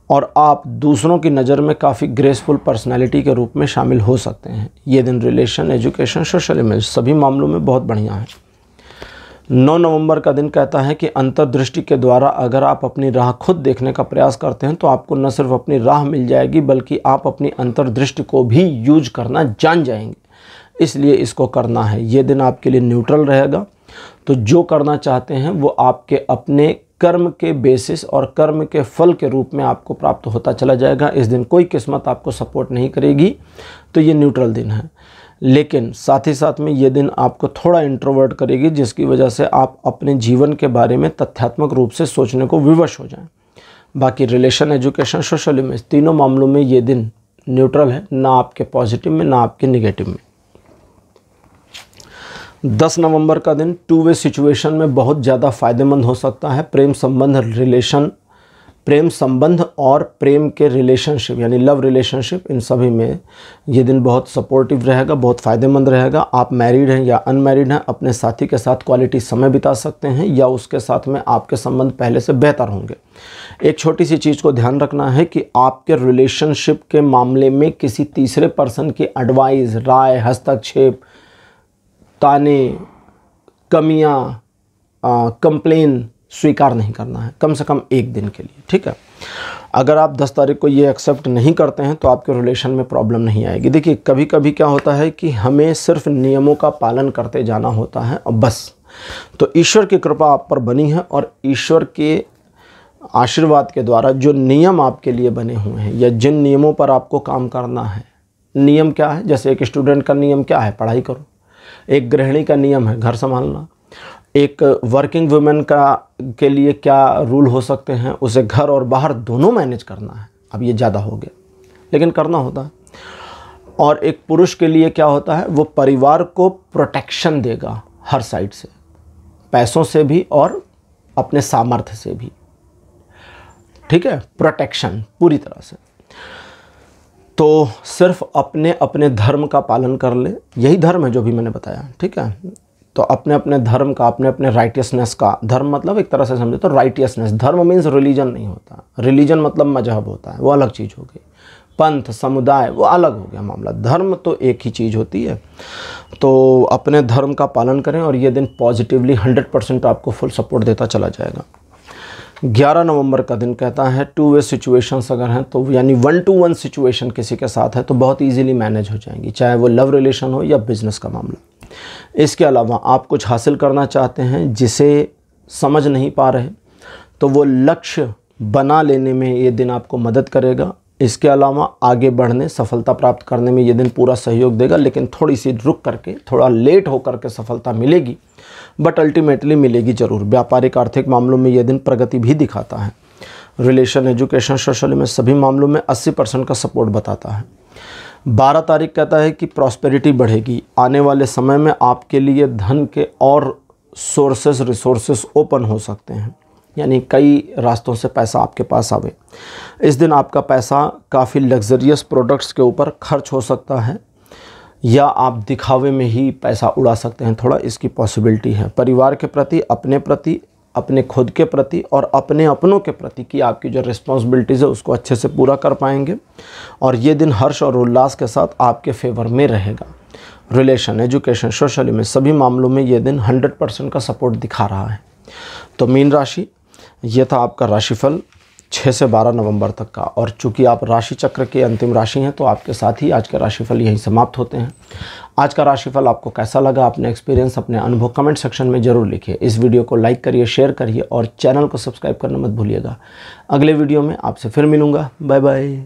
और आप दूसरों की नज़र में काफ़ी ग्रेसफुल पर्सनालिटी के रूप में शामिल हो सकते हैं। ये दिन रिलेशन, एजुकेशन, सोशल इमेज सभी मामलों में बहुत बढ़िया है। 9 नवंबर का दिन कहता है कि अंतर्दृष्टि के द्वारा अगर आप अपनी राह खुद देखने का प्रयास करते हैं तो आपको न सिर्फ अपनी राह मिल जाएगी बल्कि आप अपनी अंतर्दृष्टि को भी यूज करना जान जाएंगे। इसलिए इसको करना है। ये दिन आपके लिए न्यूट्रल रहेगा। तो जो करना चाहते हैं वो आपके अपने कर्म के बेसिस और कर्म के फल के रूप में आपको प्राप्त होता चला जाएगा। इस दिन कोई किस्मत आपको सपोर्ट नहीं करेगी, तो ये न्यूट्रल दिन है। लेकिन साथ ही साथ में ये दिन आपको थोड़ा इंट्रोवर्ट करेगी, जिसकी वजह से आप अपने जीवन के बारे में तथ्यात्मक रूप से सोचने को विवश हो जाएं। बाकी रिलेशन, एजुकेशन, सोशल इमेज, तीनों मामलों में ये दिन न्यूट्रल है, ना आपके पॉजिटिव में ना आपके निगेटिव में। 10 नवंबर का दिन टू वे सिचुएशन में बहुत ज़्यादा फायदेमंद हो सकता है। प्रेम संबंध और प्रेम के रिलेशनशिप यानी लव रिलेशनशिप, इन सभी में ये दिन बहुत सपोर्टिव रहेगा, बहुत फ़ायदेमंद रहेगा। आप मैरिड हैं या अनमैरिड हैं, अपने साथी के साथ क्वालिटी समय बिता सकते हैं या उसके साथ में आपके संबंध पहले से बेहतर होंगे। एक छोटी सी चीज़ को ध्यान रखना है कि आपके रिलेशनशिप के मामले में किसी तीसरे पर्सन की एडवाइस, राय, हस्तक्षेप, ताने, कमियां, कंप्लेन स्वीकार नहीं करना है, कम से कम एक दिन के लिए, ठीक है। अगर आप 10 तारीख को ये एक्सेप्ट नहीं करते हैं तो आपके रिलेशन में प्रॉब्लम नहीं आएगी। देखिए, कभी कभी क्या होता है कि हमें सिर्फ नियमों का पालन करते जाना होता है और बस। तो ईश्वर की कृपा आप पर बनी है और ईश्वर के आशीर्वाद के द्वारा जो नियम आपके लिए बने हुए हैं या जिन नियमों पर आपको काम करना है, नियम क्या है? जैसे एक स्टूडेंट का नियम क्या है? पढ़ाई करो। एक गृहिणी का नियम है घर संभालना। एक वर्किंग वुमेन के लिए क्या रूल हो सकते हैं? उसे घर और बाहर दोनों मैनेज करना है। अब ये ज़्यादा हो गया, लेकिन करना होता है। और एक पुरुष के लिए क्या होता है? वो परिवार को प्रोटेक्शन देगा हर साइड से, पैसों से भी और अपने सामर्थ्य से भी, ठीक है, प्रोटेक्शन पूरी तरह से। तो सिर्फ अपने अपने धर्म का पालन कर ले, यही धर्म है जो भी मैंने बताया, ठीक है। तो अपने अपने धर्म का, अपने अपने राइटियसनेस का, धर्म मतलब एक तरह से समझे तो राइटियसनेस। धर्म मीन्स रिलीजन नहीं होता, रिलीजन मतलब मजहब होता है, वो अलग चीज़ हो गई। पंथ, समुदाय, वो अलग हो गया मामला। धर्म तो एक ही चीज़ होती है। तो अपने धर्म का पालन करें और ये दिन पॉजिटिवली 100% आपको फुल सपोर्ट देता चला जाएगा। 11 नवंबर का दिन कहता है टू वे सिचुएशंस अगर हैं तो यानी 1-to-1 सिचुएशन किसी के साथ है तो बहुत इजीली मैनेज हो जाएंगी, चाहे वो लव रिलेशन हो या बिजनेस का मामला। इसके अलावा आप कुछ हासिल करना चाहते हैं जिसे समझ नहीं पा रहे, तो वो लक्ष्य बना लेने में ये दिन आपको मदद करेगा। इसके अलावा आगे बढ़ने, सफलता प्राप्त करने में ये दिन पूरा सहयोग देगा, लेकिन थोड़ी सी रुक करके, थोड़ा लेट होकर के सफलता मिलेगी, बट अल्टीमेटली मिलेगी ज़रूर। व्यापारिक आर्थिक मामलों में ये दिन प्रगति भी दिखाता है। रिलेशन, एजुकेशन, सोशल में सभी मामलों में 80% का सपोर्ट बताता है। 12 तारीख कहता है कि प्रॉस्पेरिटी बढ़ेगी। आने वाले समय में आपके लिए धन के और सोर्सेस, रिसोर्सेस ओपन हो सकते हैं, यानी कई रास्तों से पैसा आपके पास आवे। इस दिन आपका पैसा काफ़ी लग्जरियस प्रोडक्ट्स के ऊपर खर्च हो सकता है या आप दिखावे में ही पैसा उड़ा सकते हैं, थोड़ा इसकी पॉसिबिलिटी है। परिवार के प्रति, अपने खुद के प्रति और अपने अपनों के प्रति की आपकी जो रिस्पॉन्सिबिलिटीज़ है उसको अच्छे से पूरा कर पाएंगे और ये दिन हर्ष और उल्लास के साथ आपके फेवर में रहेगा। रिलेशन, एजुकेशन, सोशल में सभी मामलों में ये दिन 100% का सपोर्ट दिखा रहा है। तो मीन राशि, ये था आपका राशिफल 6 से 12 नवंबर तक का। और चूंकि आप राशि चक्र के अंतिम राशि हैं तो आपके साथ ही आज के राशिफल यहीं समाप्त होते हैं। आज का राशिफल आपको कैसा लगा, अपने एक्सपीरियंस, अपने अनुभव कमेंट सेक्शन में ज़रूर लिखिए। इस वीडियो को लाइक करिए, शेयर करिए और चैनल को सब्सक्राइब करना मत भूलिएगा। अगले वीडियो में आपसे फिर मिलूँगा। Bye bye.